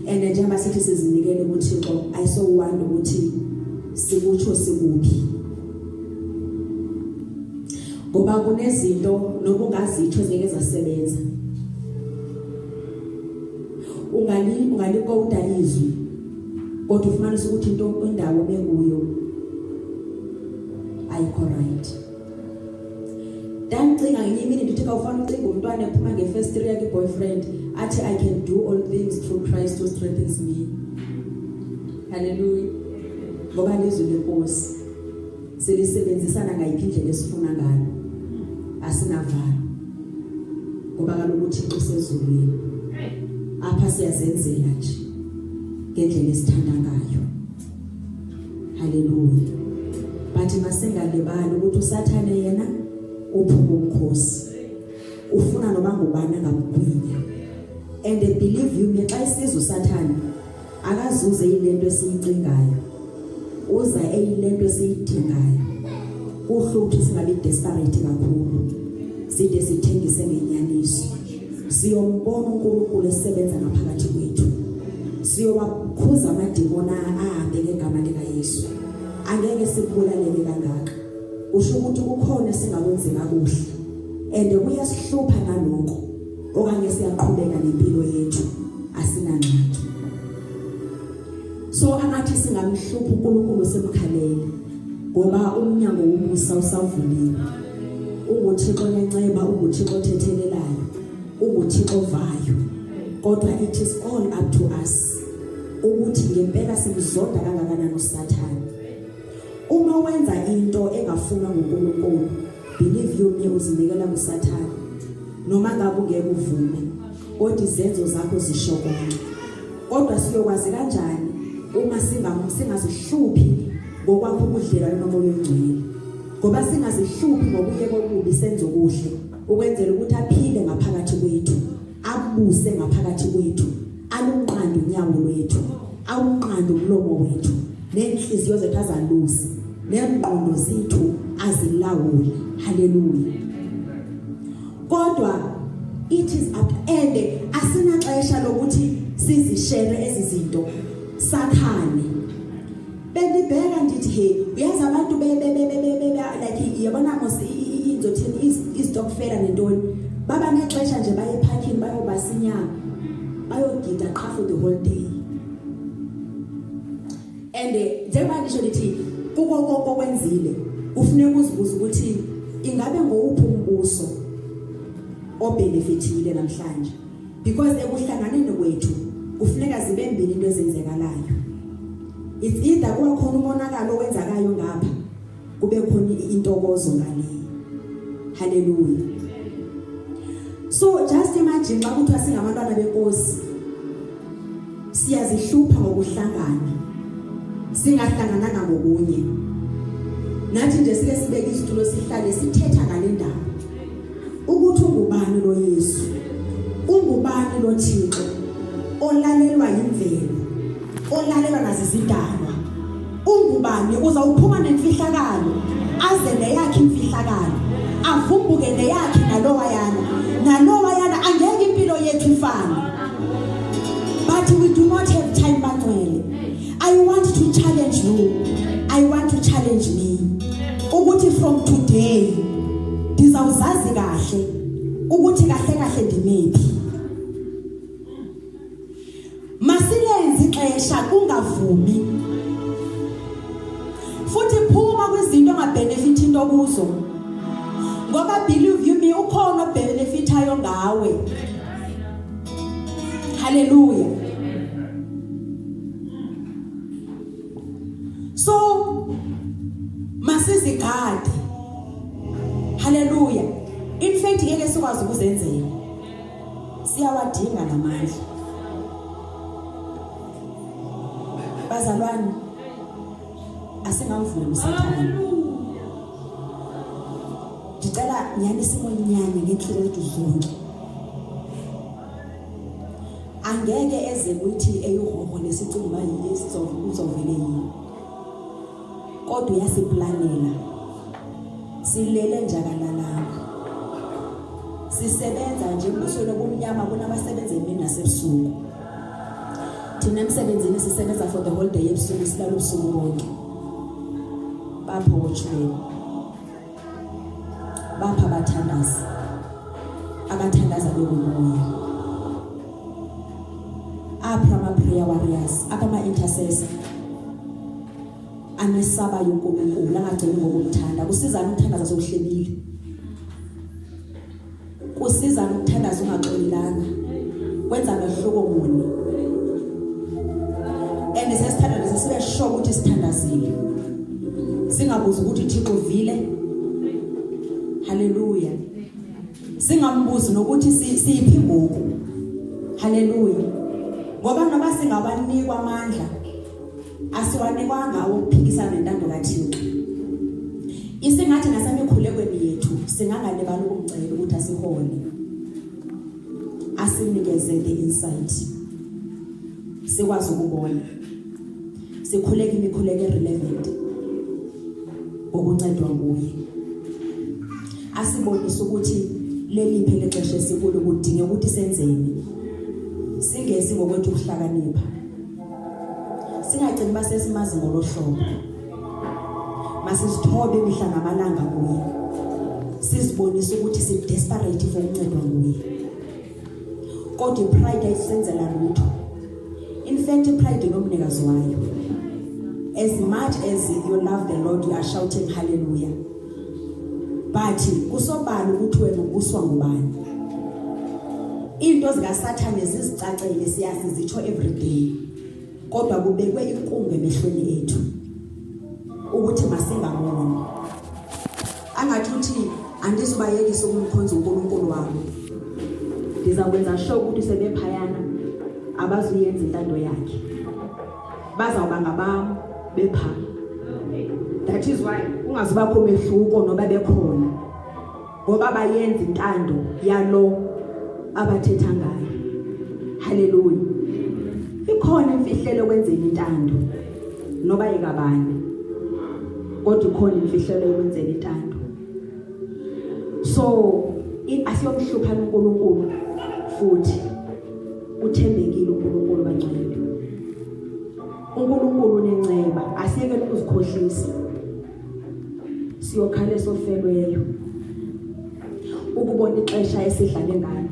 And njengoba sithi sizinikele kuThixo, I so wonder ukuthi sikutsho sikuphi. Ngoba kunezinto nokungazitho ezike zasebenza. Ungalikota izwi. Kodwa ufumanisa ukuthi into indawo bekuyo ayikho right. Dancinga ngenye imini ndithi kawufana ucinga umntwana ephuma nge-first year yakhe boyfriend athi I can do all things through Christ who strengthens me. Hallelujah. Ngoba lizwi lenkosi selisebenzisana ngayiphi indlela esifuna ngayo. Asinavalo. ngoba kaloku uThixo usezulwini. Apha siyazenzela nje ngendlela esithanda ngayo. Hallelujah. Bathi masengalibali ukuthi uSathane yena uphuma umkhosi. Ufuna noma ngubani ngamgwinya. And believe you me, xa isiza uSathane akazuze ilento esiyicingayo. Uza eyilento esiyidingayo. Uhluphi singabe desperate kakhulu. Side sithengise ngenyaniso. Siyombona uNkulunkulu esebenza ngaphakathi kwethu. Siyowakhuza amadimoni ahambe ngegama likaYesu. Angeke sikubulaleke kangaka. Usho ukuthi kukhona singakwenzi kakuhle. And kuyasihlupha naloko. Okanye siyaqhubeka nempilo yethu asinangxaki. So angathi singamhlupha uNkulunkulu semkhalele ngoba umnyango womusa usavuliwe. UnguThixo onenceba, UnguThixo othethelelayo, UnguThixo ovayo. Kodwa it is all up to us ukuthi ngempela simzonda kangakanani uSathane. Uma wenza into engafuna nguNkulunkulu, believe you me, uzinikela kuSathane. Noma ngabe ungeke uvume, kodwa izenzo zakho zisho konke. Kodwa siyokwazi kanjani uma singazihluphi ngokwakho ubudlelwano nomoya ongcwele? Ngoba singazihluphi ngokuyeka okubi senze okuhle, ukwenzela ukuthi aphile ngaphakathi kwethu, abuse ngaphakathi kwethu, alunqande unyawo lwethu, awunqande umlomo wethu, nenhliziyo zethu azalusi, nengqondo zethu azilawule. Hallelujah. Kodwa it is up and asinaxesha lokuthi sizishere ezizinto Sathane. Bendibheka ndithi hey, uyazi abantu like yabona mos inzothini istokfela nentoni. Baba nexesha nje baye parking bayobasinyama. Bayogida qha for the whole day. And njengoba ngisho lithi kuko kwenzile kufuneka uzibuza ukuthi ingabe ngowuphi umbuso obenefitile namhlanje, because ekuhlanganeni kwethu kufuneka zibe mbili into ezenzekalayo. It's either kuba khona umonakalo owenzakayo ngapha, kube khona intokozo ngale. Hallelujah. So just imagine xa kuthiwa singabantwana benkosi siyazihlupha ngokuhlangana, singahlangananga ngokunye. Nathi nje sike sibeke isitulo sihlale sithetha ngale ndaba ukuthi ungubani lo Yesu, ungubani lo Thixo olalelwa imvelo, olalelwa nazizidalwa. Ungubani uzawuphuma nemfihlakalo, aze neyakhe imfihlakalo, avumbuke neyakhe nalowa yana angeke impilo yethu ifane. But we do not have time bantwele. I want to challenge you, I want to challenge me ukuthi from today ndizawuzazi kahle ukuthi kahle ndimephi. Masilenze ixesha kungavumi futhi phuma kwizinto ongabenefit into kuzo, ngoba believe you me ukhona obenefitayo ngawe. Hallelujah. So masizigade. Hallelujah. In fact ngeke sikwazi ukuzenzela, siyawadinga namandla. Bazalwane asingamvumi uSathane. Ngicela nyani simonyane ngenhlelo yethu zonke. Angeke eze ukuthi eyohoho lesicinga yiYesu uzovele yini. Kodwa uyasiplanela. Silele njakalala. Sisebenza nje embusweni bomnyama kunabasebenza emini nasebusuku. Thina emsebenzini sisebenza for the whole day ebusuku, silala ubusuku bonke. Bapha watchmen, bapha abathandaza bekomoya, apha ama-prayer warriors, apha ama-intercessor anesaba yonkulunkulu angagcini ngokumthanda. Kusizana ukuthandaza sokuhlebile, kusizana ukuthandaza ungaxolelanga, kwenza ngehluko muni. And sesithandaza sibe sure ukuthi sithandazile, singabuzi ukuthi Thixo vile. Hallelujah. singambuzi nokuthi siphi ngoku. Haleluya. Ngoba noba singabanikwa amandla asiwanikwanga ukuphikisana nentando kaThixo. Isingathi nasemikhulekweni yethu singangalibali ukumcela ukuthi asihole. Asinikeze the insight. Sikwazi ukubona. Sikhuleke imikhuleko relevant. Okuncedwa nguye. Asibonise ukuthi leli phela ixesha esikulo kudinga ukuthi senzeni. Singezi ngokwethu ukuhlakanipha. Singagcini basesimazi ngolohlobo. Masisithobe imihla namalanga kuye. Sizibonise ukuthi si desperate for uncedwa nguye. Kodwa pride ayisenzela lutho. In fact, pride inomnikazi wayo. As much as you love the Lord, you are shouting hallelujah. But kusobani ukuthi wena ubuswa ngubani. Into zikaSathane zizicacile siyazi zitsho every day. Kodwa kubekwe inkungu emehlweni ethu ukuthi masingaboni. Angathi uthi andizobayekisa ukumkhonza uNkulunkulu wami. Ndizakwenza sure ukuthi sebephayana abazuyenza intando yakhe. Bazawuba ngabami bepha. That is why ungazibakho mehluko noba bekhona. Ngoba bayenza intando yalo abathetha ngayo. Hallelujah. Ikhona imfihlelo kwenzeni intando noba yekabani. Kodwa ikhona imfihlelo kwenzeni intando. So asiyomhlupha uNkulunkulu futhi uthembekile uNkulunkulu bangcwele. uNkulunkulu unenceba, asiyeke ukuzikhohlisa. Siyokhala sofelweyo. Ukubona ixesha esidlale ngalo.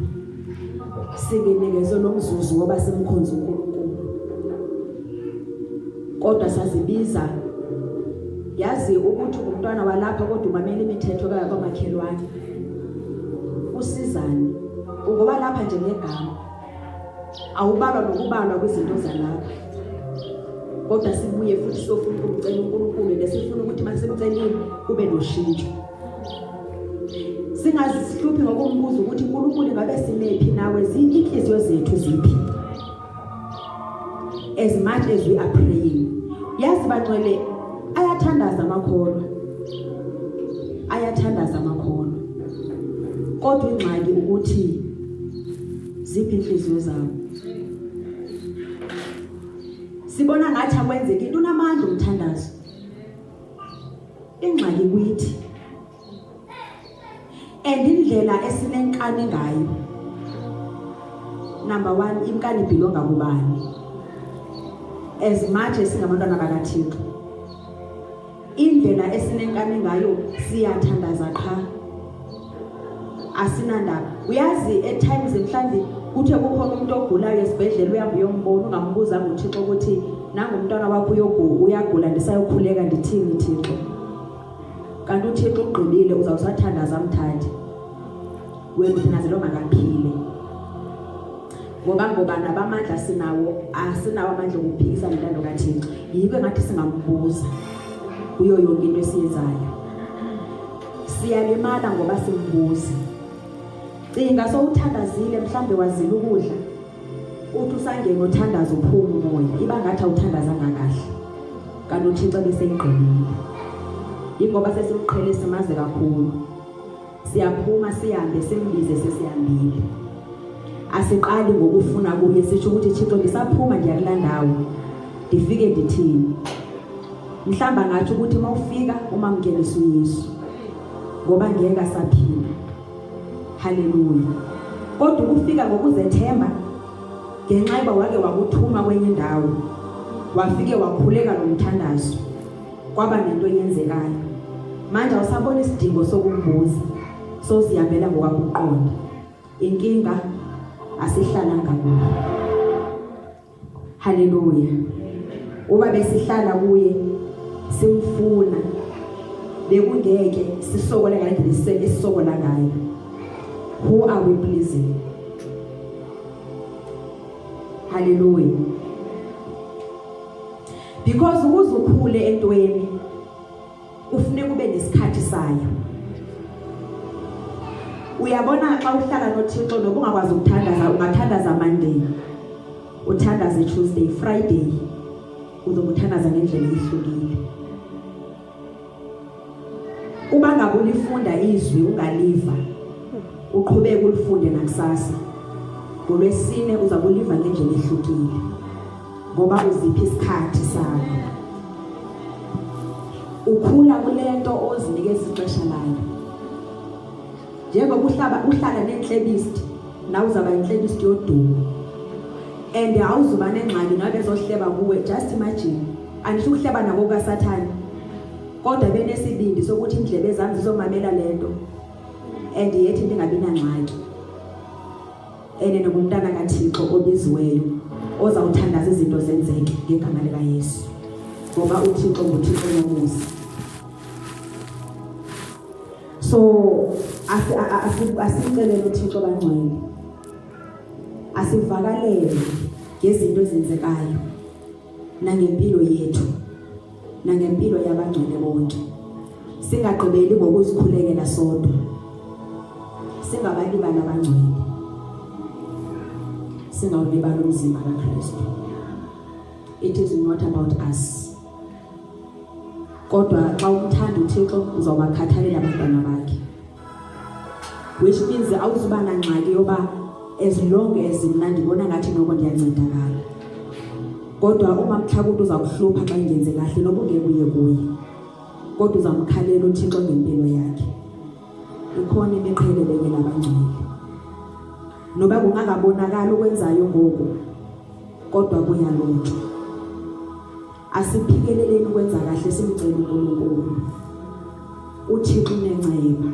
Sikinikeze lo mzuzu ngoba simkhonza uNkulunkulu. Kodwa sazibiza. Yazi ukuthi umntwana walapha kodwa umamela imithetho kamakhelwane. Usizane. Ngoba lapha nje ngegama. Awubalwa nokubalwa kwizinto zalapha. Kodwa sibuye futhi sofuna ukucela uNkulunkulu lesifuna ukuthi masemceleni kube noshintsho. Singazisihluphi ngokumbuza ukuthi uNkulunkulu ngabe simephi nawe inhliziyo zethu ziphi. As much as we are praying. Yazi bangcwele ayathandaza amakholwa. Ayathandaza amakholwa. Kodwa ingxaki ukuthi ziphi inhliziyo zabo. Sibona ngathi akwenzeki into unamandla umthandazo. Ingxaki kuyithi. And indlela esinenkani ngayo. Number 1, inkani belonga kubani. As much as singabantwana bakaThixo. Indlela esinenkani ngayo siyathandaza qha. Asinandaba. Uyazi at times mhlambi kuthe kukhona umuntu ogulayo esibhedlela uyahamba uyombona ungambuza ngoThixo ukuthi nanga umntwana wakho uyagula ndisayokhuleka ndithini Thixo. Kanti uThixo ugqibile uzawusathandaza amthathe. Wena uthandazelwa makaphile. Ngoba nabamandla asinawo amandla okuphikisa intando kaThixo. Yikho ngathi singambuza kuyo yonke into esiyenzayo. Siyalimala ngoba simbuza. Cinga sowuthandazile mhlambe wazila ukudla. Uthi usangena uthandaza uphuma umoya. Iba ngathi awuthandaza ngakahle. Kanti uThixo bese eqinile. Ingoba sesimqhele simaze kakhulu. Siyaphuma sihambe simbize sesihambile. Asiqali ngokufuna kuye sisho ukuthi Thixo ngisaphuma ngiyakulandawo. Ndifike ndithini. Mhlamba ngathi ukuthi mawufika uma ngenisa uYesu. Ngoba ngeke asaphila. Hallelujah. Kodwa ukufika ngokuzethemba ngenxa yoba wake wakuthuma kwenye indawo. Wafike wakhuleka nomthandazo. Kwaba nento eyenzekayo. Manje awusabona isidingo sokumbuza. So siyabela ngokuqonda. Inkinga asihlalanga kuyo. Hallelujah. Uba besihlala kuye simfuna bekungeke sisokole ngendlela esisokola ngayo. Who are we pleasing? Hallelujah. Because ukuze ukhule entweni ufuneka ube nesikhathi sayo. Uyabona xa uhlala noThixo noba ungakwazi ukuthandaza, ungathandaza Monday, uthandaze Tuesday, Friday uzokuthandaza ngendlela ehlukile. Uma ngabe ulifunda izwi ungaliva, uqhubeke ulifunde nakusasa, ngoLwesine uzakuliva ngendlela ehlukile ngoba uziphi isikhathi sakho. Ukhula kulento ozinikeza ixesha layo. Njengoba uhlala nenhlebist, nawe uzaba inhlebist yodumo. And awuzuba nengxaki nabe bezohleba kuwe. Just imagine, andisho ukuhleba nako kaSathane, kodwa benesibindi sokuthi indlebe zami zizomamela lento and yethi ndingabi nangxaki. Ene nomntana kaThixo obiziweyo ozawuthandaza izinto zenzeke ngegama likaYesu, ngoba uThixo nguThixo womusa. So asicelele uThixo bangcwele, asivakalele ngezinto ezenzekayo nangempilo yethu nangempilo yabangcwele bonke. Singagqibeli ngokuzikhulekela sodwa, singabalibali abangcwele, singawulibali umzimba kaKristu. It is not about us. Kodwa xa umthanda uThixo uzawubakhathalela abantwana bakhe, which means awuzuba nangxaki yoba as long as mna ndibona ngathi noko ndiyancedakala. Kodwa uma mhlakuthi uzakuhlupha xa ingenze kahle noba ungekuye kuye, kodwa uzamkhalela uThixo ngempilo yakhe. Ikhona imiqheleleke nabangcwele, noba kungakabonakali ukwenzayo ngoku, kodwa kuyalotshwa. Asiphikeleleni ukwenza kahle, simcela uNkulunkulu. uThixo unenceba.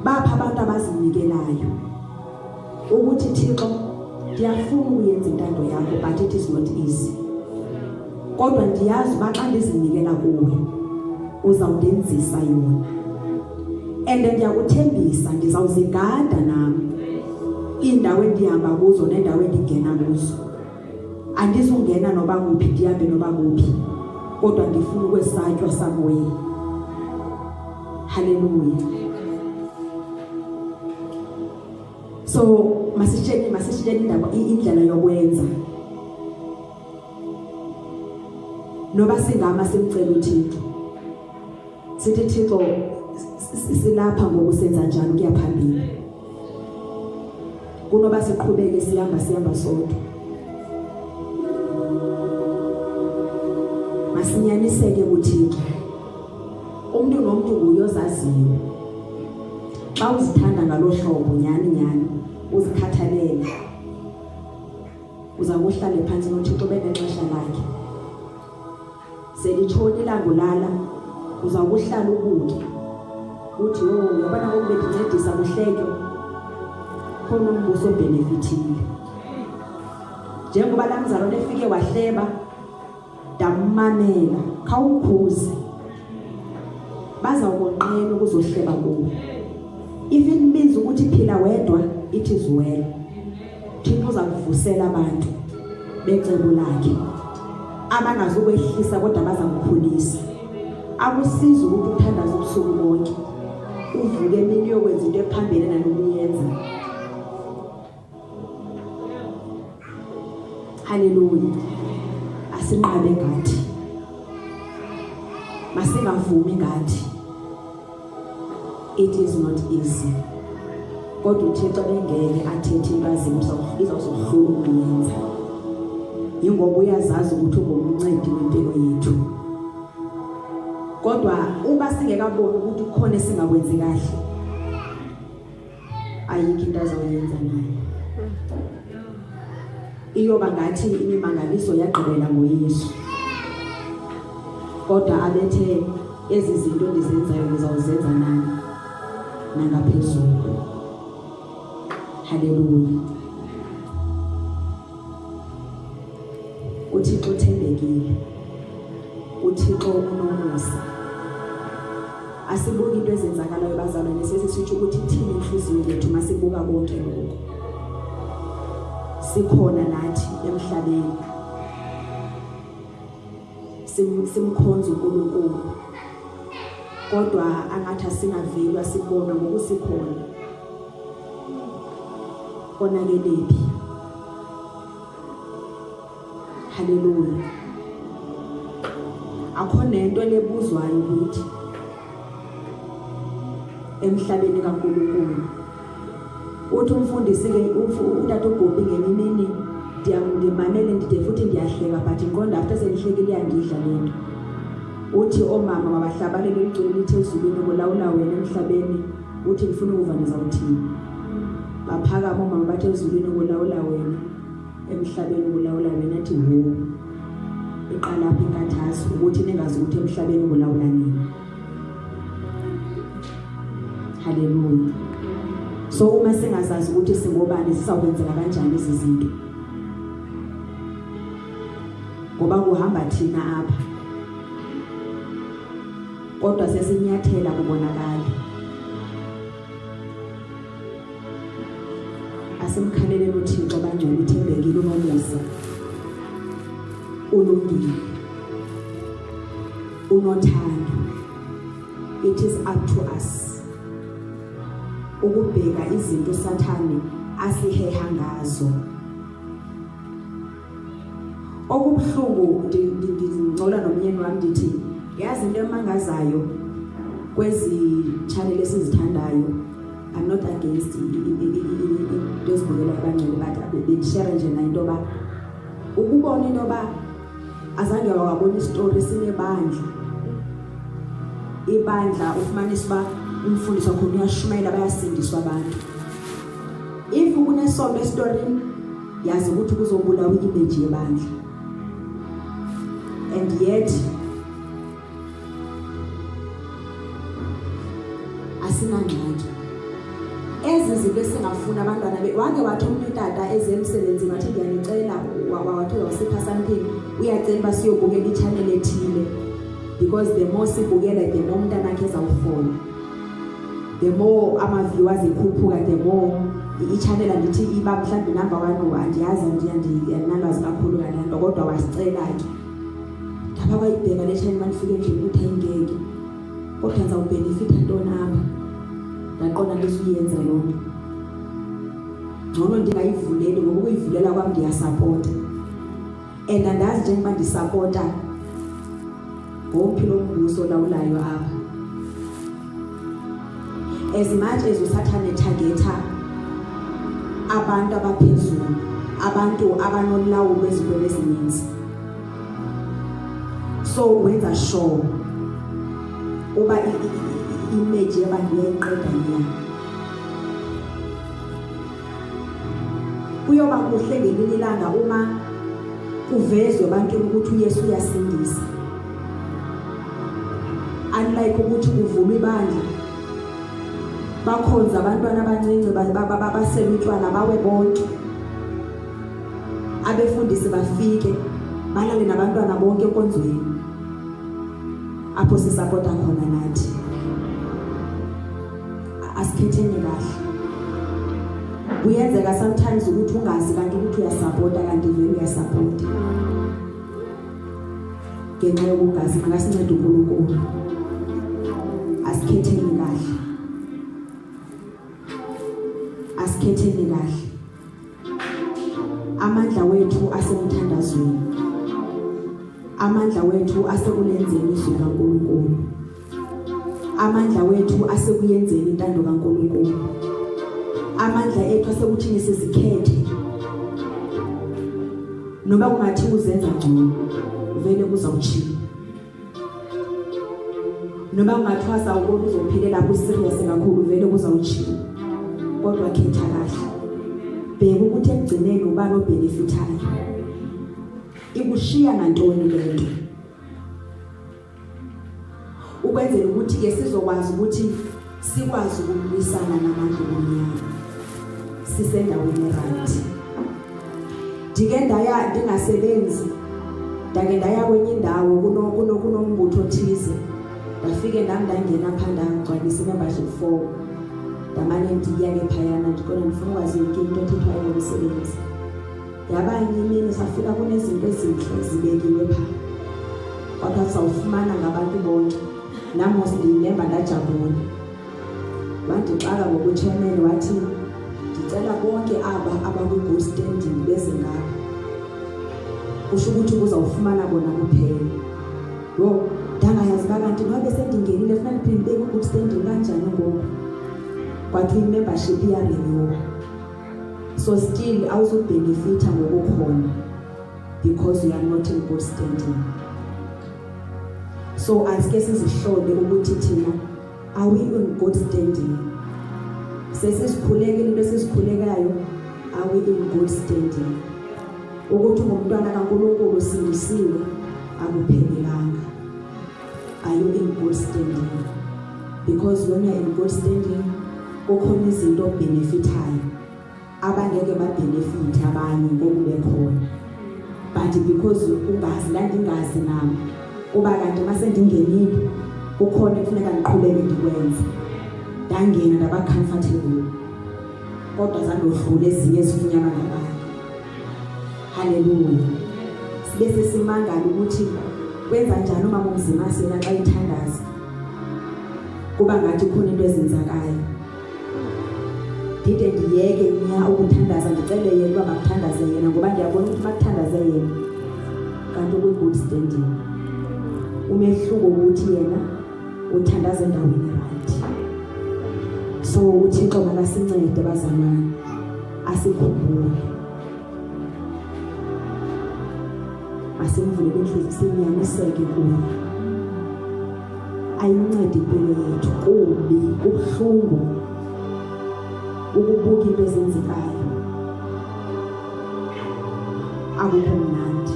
Bapha abantu abazinikelayo ukuthi Thixo ndiyafuna ukuyenza intando yakho, but it is not easy. Kodwa ndiyazi uba xa ndizinikela kuwe uzawundenzisa yona. And ndiyakuthembisa ndizawuzigada nami indawo endihamba kuzo nendawo endingena kuzo. Andizungena noba kuphi, ndihambe noba kuphi, kodwa ndifuna ukwesatywa samoya. Hallelujah. So masishiyeni indlela yokwenza. Noba singama simcela uThixo, sithi Thixo silapha ngokusenza njani ukuya phambili. Kunoba siqhubeke sihamba sodwa. Masinyaniseke kuThixo. Umuntu nomuntu uyozaziyo. Xa uzithanda ngalohlobo nyani uzikhathalele, uzakuhlala phansi noThixo benexesha lakhe. Selitshona ilanga ulala, uzakuhlala ubuke uthi uyabona ngokubendincedisa kuhleke khona umbuso benefitile. Njengoba lamzalo lefike wahleba damamela, khawukhuze bazawukonqena ukuzohleba kuwe. If it means ukuthi phila wedwa, it is well. Thixo uzakuvusela abantu becebo lakhe abangazokwehlisa kodwa bazakukhulisa. Akusiza ukuthi uthandaze ubusuku bonke, uvuke emini yokwenza into ephambili nanokuyenza. Hallelujah. Asinqabe ngathi, masingavumi ngathi. It is not easy. Kodwa uThixo bengeke athethe into azizohlula ukuyenza. Yingoba uyazazi ukuthi ungumncedi wempilo yethu. Kodwa uba singekaboni ukuthi kukhona singakwenzi kahle, ayikho into azoyenza nayo. Iyoba ngathi imimangaliso yagqibela ngoYesu. Kodwa abethe ezi zinto ndizenzayo ngizawuzenza nani nangaphezulu. Hallelujah. uThixo uthembekile, uThixo unomusa. Asibuki into ezenzakalayo bazalwane, sesisitsho ukuthi thina inhliziyo yethu masibuka konke lokho. Sikhona nathi emhlabeni, simkhonza uNkulunkulu, kodwa angathi asingavelwa sibona ngokusikhona onakelephi. Haleluya. Akho nento lebuzwayo ukuthi emhlabeni kaNkulunkulu. Uthi umfundisi ke uTata uGobi ngemini ngimamele ndide futhi ndiyahleka but inqondo after sengihlekile iyangidla lento. Uthi omama mabahlabalele iculo lithi ezulwini kulawula wena emhlabeni. Uthi ngifuna ukuva nizawuthini. Baphakama omama bathi ezulwini kulawula wena emhlabeni kulawula wena athi wo. Iqala apha inkathazo ukuthi ningazi ukuthi emhlabeni kulawula nini. Haleluya. So uma singazazi ukuthi singobani sisakwenzeka kanjani izinto. Ngoba kuhamba thina apha. Kodwa sesinyathela kubonakala. Asimkhalele uThixo bangcwele uthembekile unomusa. Ulungile. Unothando. It is up to us. Ukubheka izinto uSathane asiheha ngazo. Okubhlungu ngingcola nomyeni wami ndithi yazi into emangazayo kwezi channel esizithandayo. I'm not against those who are abangcwele but they share nje na into ba ukubona into ba azange wabona istory sinebandla. Ibandla ufumanisa ba umfundisi wakho uyashumayela bayasindiswa abantu. If kunesonto estoryini yazi ukuthi kuzobulawa image yebandla. And yet asinangxaki. Ezi zinto esingafuna abantwana wake wathi umuntu utata ezemsebenzi wathi ngiyanicela wathi wasipha something uyacela basiyobukela i-channel ethile because the more sibukela the more umntana wakhe ezawufona. The more ama-viewers ikhuphuka the more i-channel andithi iba mhlawumbe number 1 andiyazi andinalwazi kakhulu ngalento kodwa wasicela ke. Ndaba bayibheka le channel manifike endlini ukuthi ayingeke. Kodwa ngenza ubenefit ntoni apha. Ndaqonda lesuyenza lonke. Ngcono ndingayivuleli ngoba ukuyivulela kwami ndiyasupport. And andazi njengoba ndisupporta ngophilo ombuso lawulayo apha. As much as uSathane targeta abantu abaphezulu, abantu abanolawulo lwezinto ezininzi. So wenza sure uba image yabantu yayiqeda nyana. Kuyoba kuhle ngelinye ilanga uma kuvezwe abantu ukuthi uYesu uyasindisa. Unlike ukuthi kuvulwe ibandla bakhonza abantwana abancinci babasela utshwala bawe bonke. Abefundisi bafike balale nabantwana bonke enkonzweni. Apho sisapota khona nathi. Asikhetheni kahle. Kuyenzeka sometimes ukuthi ungazi kanti ukuthi uyasupporta kanti vele uyasupporta. Ngenxa yokungazi makasincede uNkulunkulu. Asikhetheni kahle. Asikhetheni kahle. Amandla wethu asemthandazweni. Amandla wethu asekulenzeni izwi kaNkulunkulu. Amandla wethu asekuyenzeni intando kaNkulunkulu. Amandla ethu asekuthini sizikhethe. Noma kungathi uzenza ngcono vele kuzawuchila. Noma kungathi wasawubona uzophilela lapho serious kakhulu vele kuzawuchila. Kodwa khetha kahle. Bheka ukuthi ekugcineni ubani obenefitayo. Ikushiya ngantoni lento. Ukwenzela ukuthi ke sizokwazi ukuthi sikwazi ukulwisana namandla omnyama. Sisendaweni right. Ndike ndingasebenzi. Ndake ndaya kwenye indawo kunombutho othize. Ndafike ndangena phanda ngigcwalisa membership form. Ndamane ndiyake phayana ndikona ndifuna ukwazi yonke into ethethwayo ngomsebenzi. Yabanye imini safika kunezinto ezinhle zibekiwe pha. Kodwa sawufumana ngabantu bonke. Namo sindiyemba ndajabula. Wandixaka ngokuchairman wathi ndicela bonke aba abakwi-good standing beze ngapha. Kusho ukuthi kuzawufumana bona kuphela. Yo, ndangayazi bakanti ngoba sendingenile kufanele phinde ndibe ku-good standing kanjani ngoku. Kwathi i-membership iyarenewa. So still awuzobhenefitha ngokukhona because you are not in good standing. So asike sizihlole ukuthi thina are we in good standing? Sesizikhulekile into esizikhulekayo, are we in good standing? Ukuthi ngumntwana kaNkulunkulu sindisiwe akuphelelanga. Are you in good standing? Because when you are in good standing, kukhona izinto benefitayo abangeke babenefit abanye ngokube khona. But because ungazi la ndingazi nami kuba kanti mase ndingenile kukhona kufuneka ndiqhubeke ndikwenze. Ndangena ndaba comfortable. Kodwa zandodlula ezinye ezifunyana ngabanye. Hallelujah. Sibe sesimangala ukuthi kwenza njani uma umzima sena xa ithandaza. Kuba ngathi khona into ezenzakayo. Ndide ndiyeke nya ukuthandaza ndicele yena uba makuthandaze yena ngoba ndiyabona ukuthi makuthandaze yena kanti ku-good standing. Umehluko ukuthi yena uthandaza endaweni right. So uThixo makasincede bazalwane asikhumbule. Asimvulele inhliziyo sinyaniseke kuye. Ayincede impilo yethu kubi kubuhlungu ukubuka into ezenzekayo. Akukho mnandi.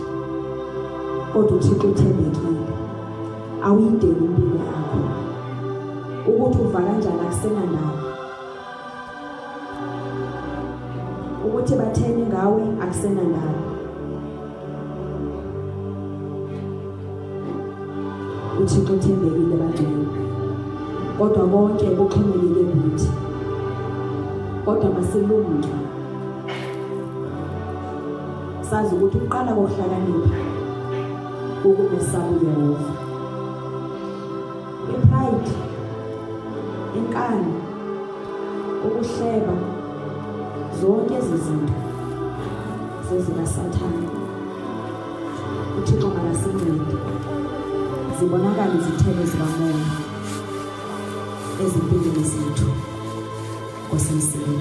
Kodwa uThixo uthembekile. Awuyideli impilo yakho. Ukuthi uva kanjani akusena ndawo. Ukuthi bathene ngawe akusena ndawo. uThixo uthembekile bangcwele. Kodwa konke kuxhomekeke kuthi. Kodwa masilunge. Sazi ukuthi uqala kokuhlakanipha ukumesaba uYehova. Pride, inkani, ukuhleba, zonke izinto zezikaSathane. uThixo makasincede zibonakala izithelo zikamoya ezimpilweni zethu. Nkosi msikelele.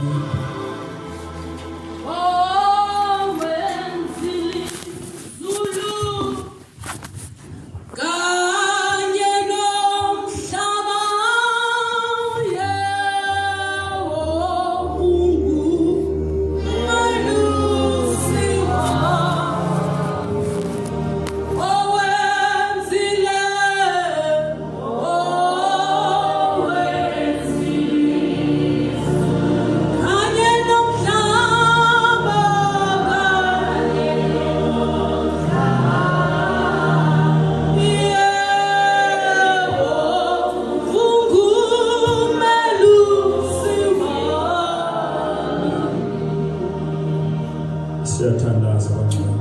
Siyathandaza bangcwele.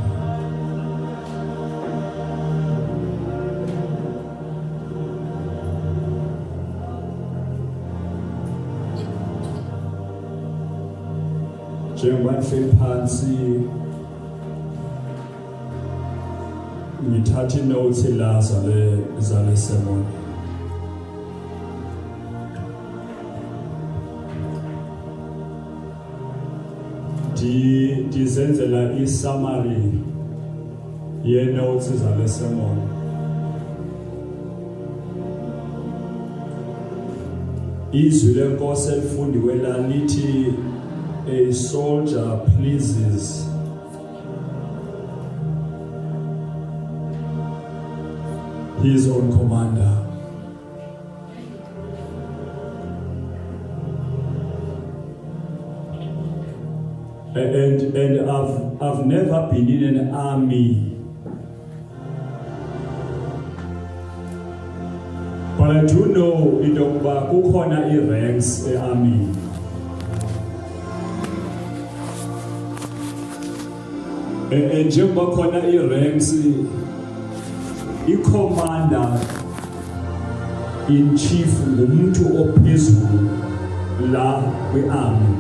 Njengoba nihleli phansi ngithatha inotes la zale sermon. Dizenzela i-summary ye-notes zale sermon. Izwi lenkosi elifundiwe la lithi a soldier pleases his own commander. And I've never been in an army, but I do know idokuba kukhona i-ranks e-army. And njengoba khona i-ranks, i-commander in chief ngumuntu ophezulu la kwi-army.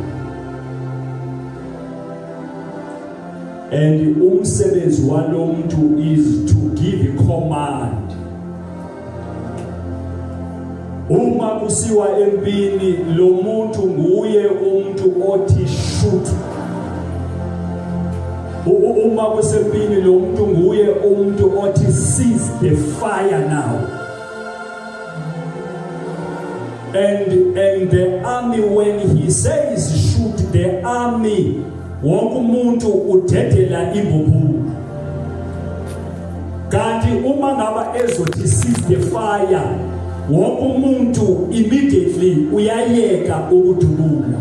and umsebenzi walomuntu is to give a command. Uma kusiwa empini lo muntu nguye umuntu othi shoot. Uma kusempini lo muntu nguye umuntu othi seize the fire now. And the army, when he says shoot, the army wonke umuntu udedela imbubu. Kanti uma ngaba ezothi seize the fire, wonke umuntu immediately uyayeka ukudubula.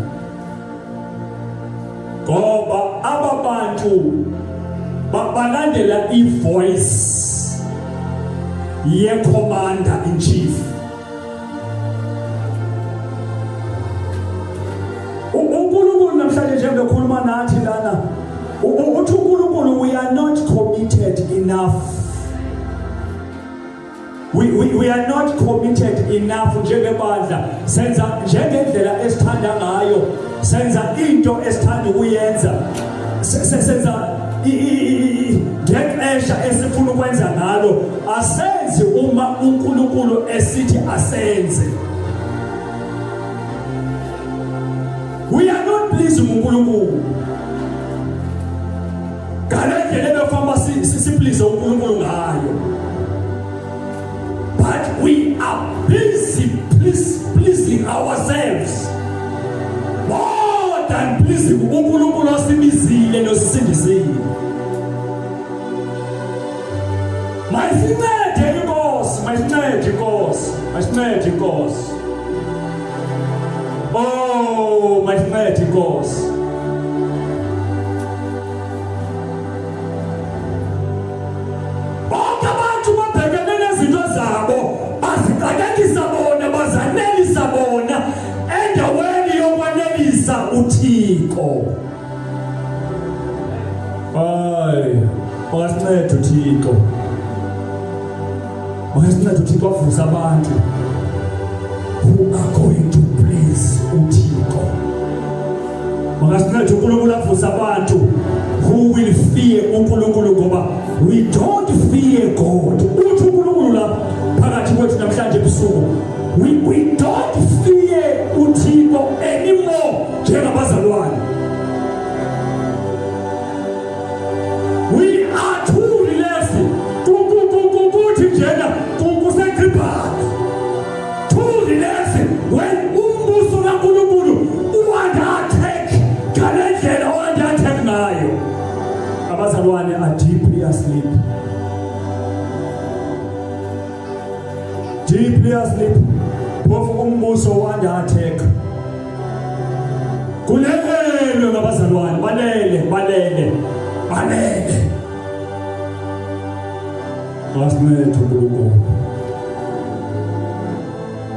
Ngoba ababantu balandela ivoice ye commander in chief. uNkulunkulu namhlanje njengoba ekhuluma nathi lana uthi uNkulunkulu, we are not committed enough. We are not committed enough njengebandla. Senza njengendlela esithanda ngayo, senza into esithanda ukuyenza, senza ngexesha esifuna ukwenza ngalo, asenzi uma uNkulunkulu esithi asenze. We are not pleasing uNkulunkulu. Ngalendlela ebefamba siplease uNkulunkulu ngayo. But we are busy pleasing ourselves more than pleasing uNkulunkulu osibizile nosindisile. Masincede Nkosi. Oh, masincede Nkosi. Bonke abantu babhekene nezinto zabo, bazixakekisa bona, bazanelisa bona endaweni yokwanelisa uThixo. Hayi, masincede uThixo. Masincede uThixo avusa abantu who are going to please uThixo. Masincede uNkulunkulu avusa abantu who will fear uNkulunkulu, ngoba we don't fear God. Uthi uNkulunkulu la phakathi kwethu namhlanje ebusuku, we don't fear uThixo anymore njengabazalwane. We are too relaxed. Kuthi njena kusekriphat. Too relaxed when umbuso kaNkulunkulu u-under-attack ngalendlela o-under-attack ngayo. Abazalwane are deeply asleep. Deeply asleep. Phofu umbuso u-under-attack. Kulelwe ngabazalwane, balele. Masincede uNkulunkulu.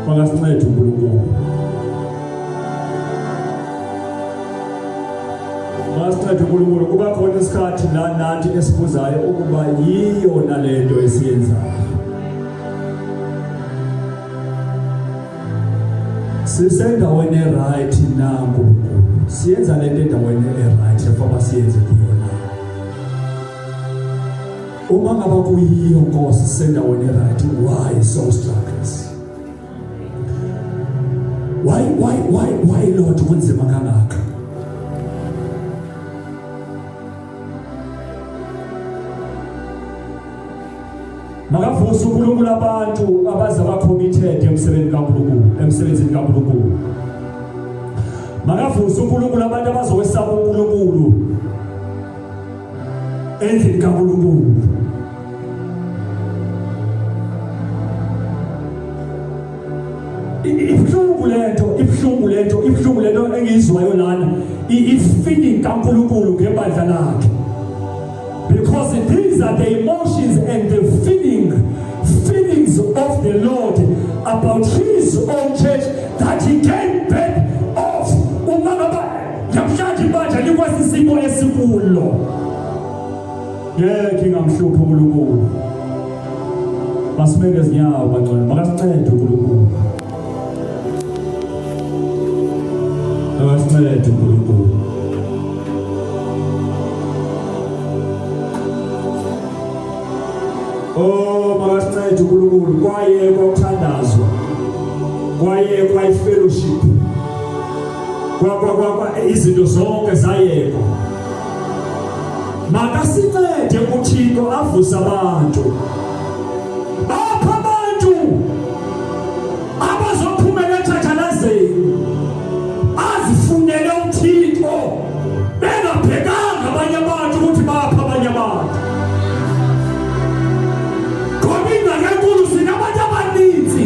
Masincede uNkulunkulu. Masincede uNkulunkulu. Kuba khona isikhathi la nathi esibuzayo ukuba yiyo nalento esiyenzayo. Sisendaweni right na uNkulunkulu. Siyenza lento endaweni right efoba siyenze kuyona. Uma ngaba kuyiyo Nkosi sisendaweni right, why so struggles? Why Lord kunzima kangaka? Makavusa uNkulunkulu abantu abaza ba-committed emsebenzini kaNkulunkulu. Makavusa uNkulunkulu abantu abazokwesaba uNkulunkulu endlini kaNkulunkulu. Ibuhlungu lento engiyizwayo lana, i-feeling kaNkulunkulu ngebandla lakhe. Because these are the emotions and the feelings of the Lord about his own church that he came back of. Uma ngaba namhlanje ibandla likwasisimo esikulo, ngeke ngamhlupha uNkulunkulu. Masimeke izinyawo bangcwele, makasincede uNkulunkulu. Makasincede uNkulunkulu. Oh makasincede uNkulunkulu kwaye kwakuthandazwa kwaye kwayifellowship kwa izinto zonke zayekwa makasincede uThixo avuse abantu bapha abantu abazophumela ethathalazeni azifunele uThixo bengabhekanga abanye abantu ukuthi bapha abanye abantu ngoba ingakenkulu sinabantu abaninzi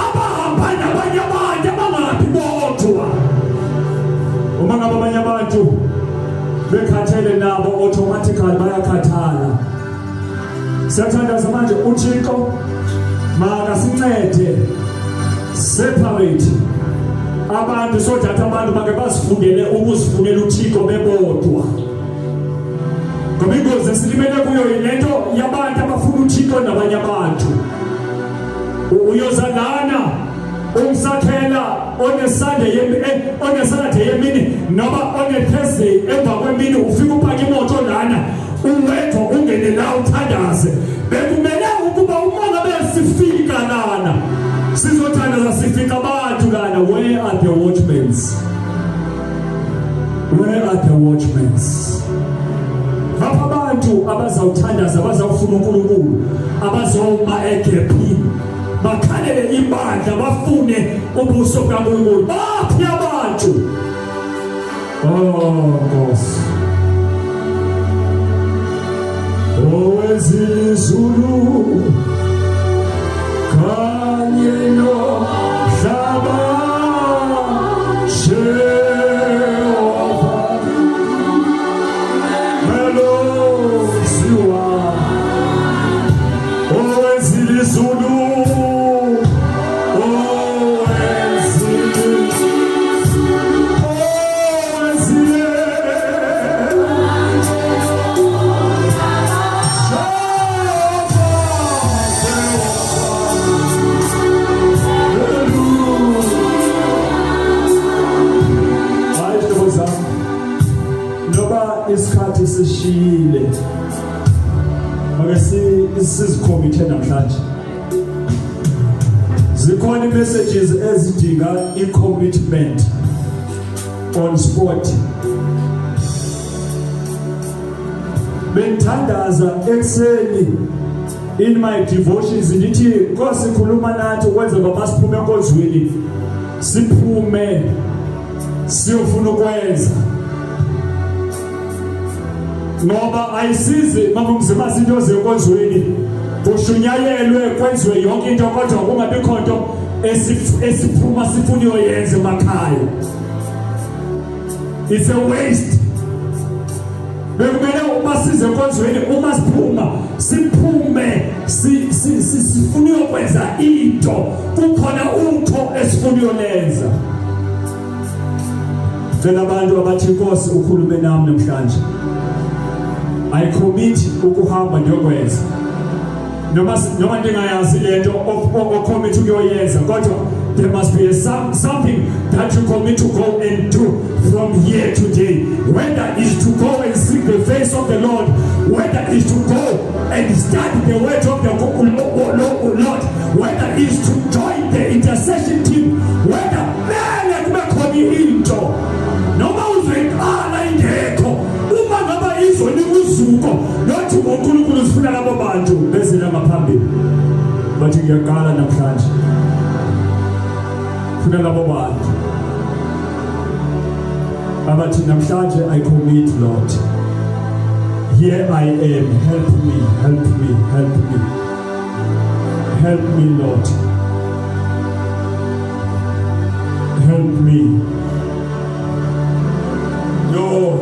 abahamba nabanye abantu abangaphi bodwa uma ngabe abanye abantu bekhathele nabo automatically bayakhathala. Siyathandaza manje uThixo makasincede separate abantu so that abantu bake basifundele ukuzifunela uThixo bebodwa. Ngoba ingozi esilimele kuyo ilento yabantu abafuna uThixo nabanye abantu. Uyozalana umsakhela oneSaturday yemini noma oneThursday emva kwemini ufika upaka imoto lana uwedwa ungene la uthandaze bekumele ukuba uma ngabe sifika lana sizothandaza sifika abantu lana. Where are the watchmen? Where are the watchmen? Bapha abantu abazawuthandaza abazawufuna uNkulunkulu abazoma egephini bakhalele ibandla bafune ubuso kaNkulunkulu baphi abantu. Oh Nkosi owezizulu kanye nomhlaba Jehova melosiwa owezizulu isikhathi sishile ake sizikhomithe namhlanje. Zikhona messages ezidinga i-commitment on spot. Bengithandaza ekseni in my devotions ndithi Nkosi khuluma nathi ukwenza ngoba siphume enkonzweni siphume siyofuna ukwenza ngoba ayisize mabungizima izinto zenkonzweni kushunyayelwe kwenziwe yonke into kodwa kungabikho into esiphuma sifuna uyenza emakhaya. It's a waste. Bekumele uma size enkonzweni uma siphuma siphume sifuna ukwenza into kukhona utho esifuna uyenza. Ngicela abantu abathi Nkosi ukhulume nami namhlanje. I commit ukuhamba ndiyokwenza noma ndingayazi lento ocommit ukuyoyenza kodwa there must be something that you commit to go and do from here today, whether it's to go and seek the face of the Lord, whether it's to go and study the word of the Lord, whether it's to join the intercession team, whether kubekhona into noma uzoyiqala ingekho uma ngaba izoni uzuko nothi uNkulunkulu sifuna labo bantu bezela ngaphambili bathi ngiyaqala namhlanje funa labo bantu abathi namhlanje I commit Lord, here I am, help me, help me, help me, help me Lord, help me. Yo.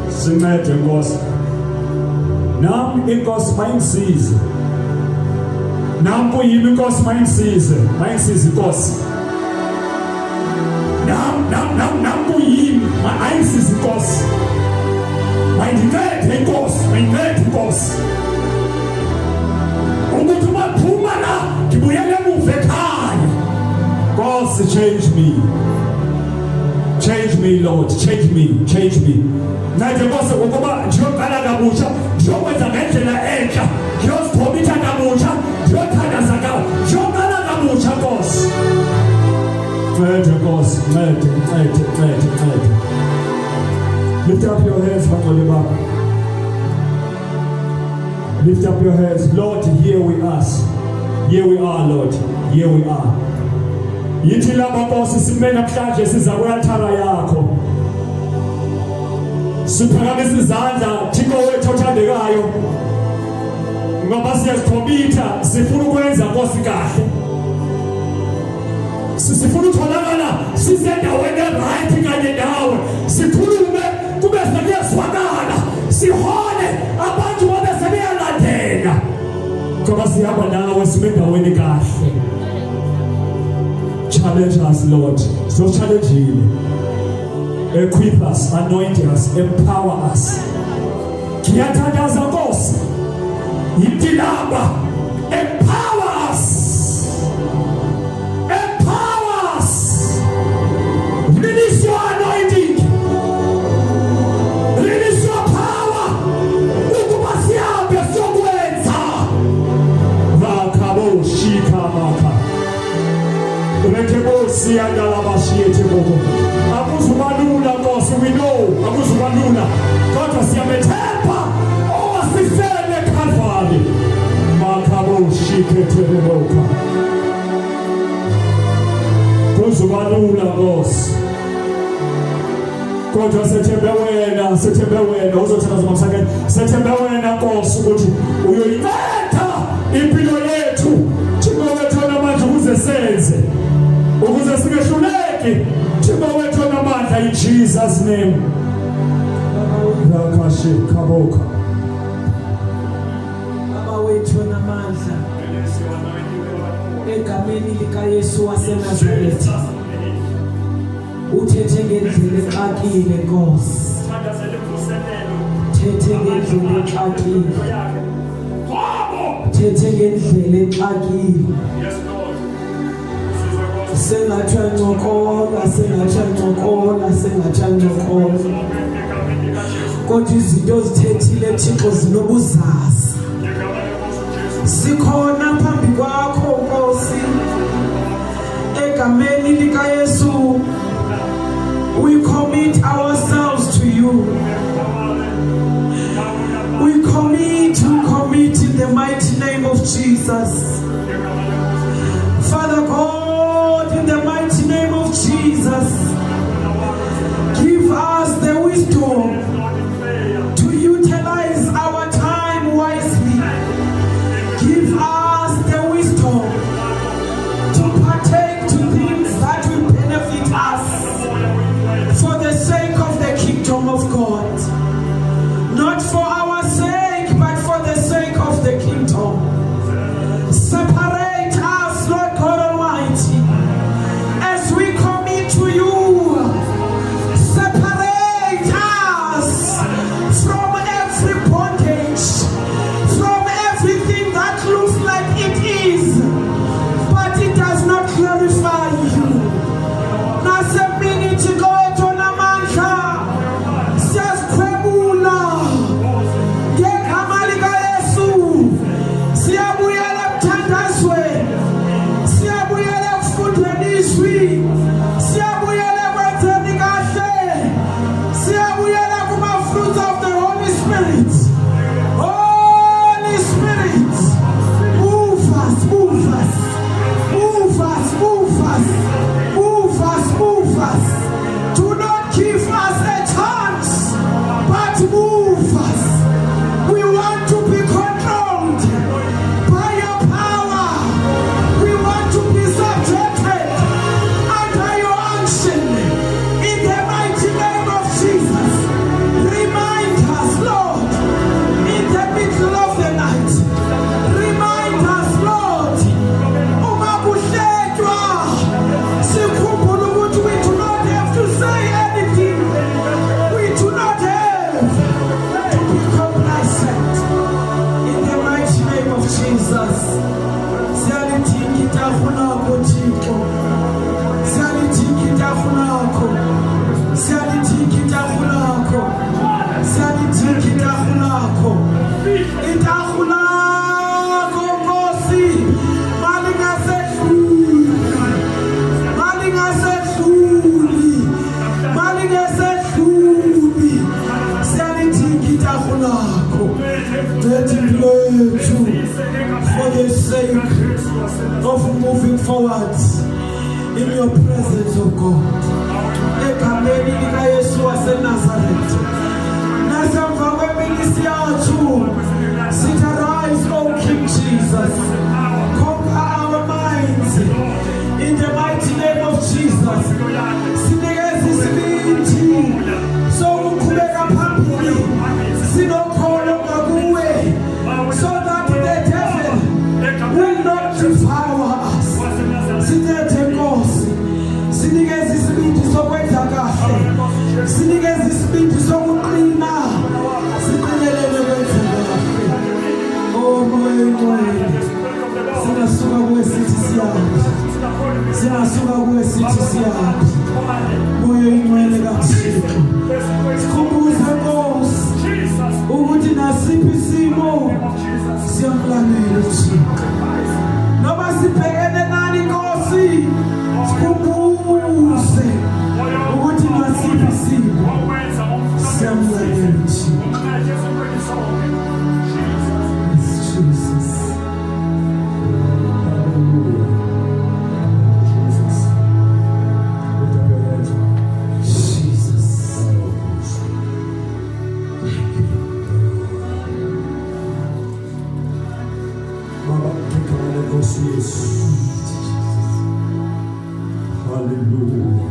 Sincede Nkosi. Nam inkosi mayingisize. Nam kuyimi inkosi mayingisize. Mayingisize inkosi. Nam kuyimi mayingisize inkosi. Mayingicede inkosi, mayingicede inkosi. Ukuthi maphuma la ngibuyele emuva ekhaya. Nkosi change me. Change me, Lord. Change me. Change me. Manje Nkosi ukuba ngiyoqala kabusha, ngiyokwenza ngendlela entsha, ngiyozithobisa kabusha, ngiyothandaza ngiyoqala kabusha Nkosi. Manje Nkosi, manje. Lift up your hands, Bangole Baba. Lift up your hands. Lord, here we are. Here we are, Lord. Here we are. Yithi lapha Nkosi sime namhlanje siza ku-althara yakho. Siphakamisa izandla Thixo wethu othandekayo. Ngoba siyazikhomitha sifuna ukwenza Nkosi kahle. Sifuna utholakala sisendaweni right kanye nawe. Sikhulume kube sekuyezwakala. Sihole abantu babe sebeyalandela. Ngoba sihamba nawe sime endaweni kahle. Challenge us, Lord. So challenge you. Equip us, anoint us, empower us. Ngiyathandaza Nkosi. Yidilaba. Empower us. Empower us. Release your anointing. Release your power. Ukuba sihambe siyokwenza. Vakabo shikamaka. Rekebo siyandala bashiyete boko. Akuzubalula Nkosi, we know. Akuzubalula. Kodwa siyamethemba owasifele Calvary. Makabo shikete boka. Akuzubalula Nkosi. Kodwa sethembe wena uzothandaza mamsakeni. Sethembe wena Nkosi ukuthi uyoyiletha impilo yethu. Thixo wethu namanje ukuze senze. Ukuze singehluleki. Thixo wethu namandla in Jesus name. Rakashi kaboka. Baba wethu namandla. Egameni lika Yesu waseNazaretha. Uthethe ngendlela exakile Nkosi. Thethe ngendlela exakile. Thethe ngendlela exakile. Sengathi ancokola. Kodwa izinto zithethile Thixo zinobuzaza. Sikhona phambi kwakho Nkosi. Egameni lika Yesu. We commit ourselves to you. We commit in the mighty name of Jesus. Father God, in the mighty name of Jesus, give us the wisdom to utilize our time wisely. Give us the wisdom to partake to things that will benefit us for the sake of the kingdom of God. Not for our sake, but for the sake of the kingdom. Separate us, Lord God Almighty, as we commit to you forward in your presence, oh God. Egameni lika Yesu waseNazaretha. Nasemva kwemilisi yathu. Sit arise, O King Jesus. Conquer our minds in the mighty name of Jesus. Sinikeza isibindi sokuqhubeka phambili. Sinokholo ngakuwe. So that the devil will not devour us. Sinethe Nkosi. Sinikeza isibindi sokwenza kahle. Sinikeza isibindi sokuqina. Siqinelele kwenza kahle. Oh moya. Sinasuka kuwe sithi siyaphi. Sinasuka kuwe sithi siyaphi. Moya ingcwele kaThixo. Sikhumbuze Nkosi ukuthi nasiphi isimo siyamlalela uThixo. Noma sibhekene nani Nkosi, sikhumbuze ukuthi nasiphi isimo siyamlalela uThixo. Jesus. Baba, ngikhala Nkosi Yesu. Hallelujah.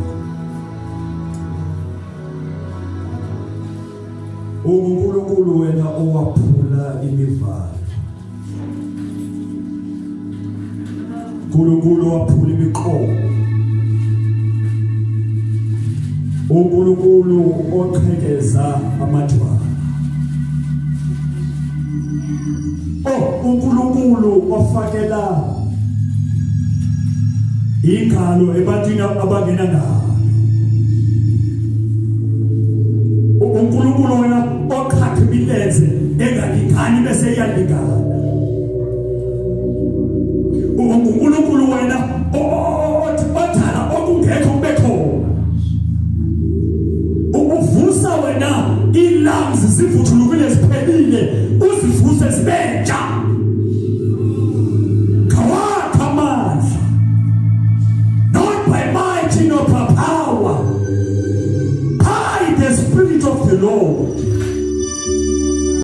uNkulunkulu wena owaphula imivalo. uNkulunkulu owaphula imiqomo. uNkulunkulu oqhekeza amadwala. uNkulunkulu ofakela ingalo ebantwini abangena ngayo. uNkulunkulu wena oqhatha imilenze engalingani bese iyalingana. uNkulunkulu wena odala okungekho kube khona. uvusa wena ilungs zivuthulukile ziphelile uzivuse zibentsha.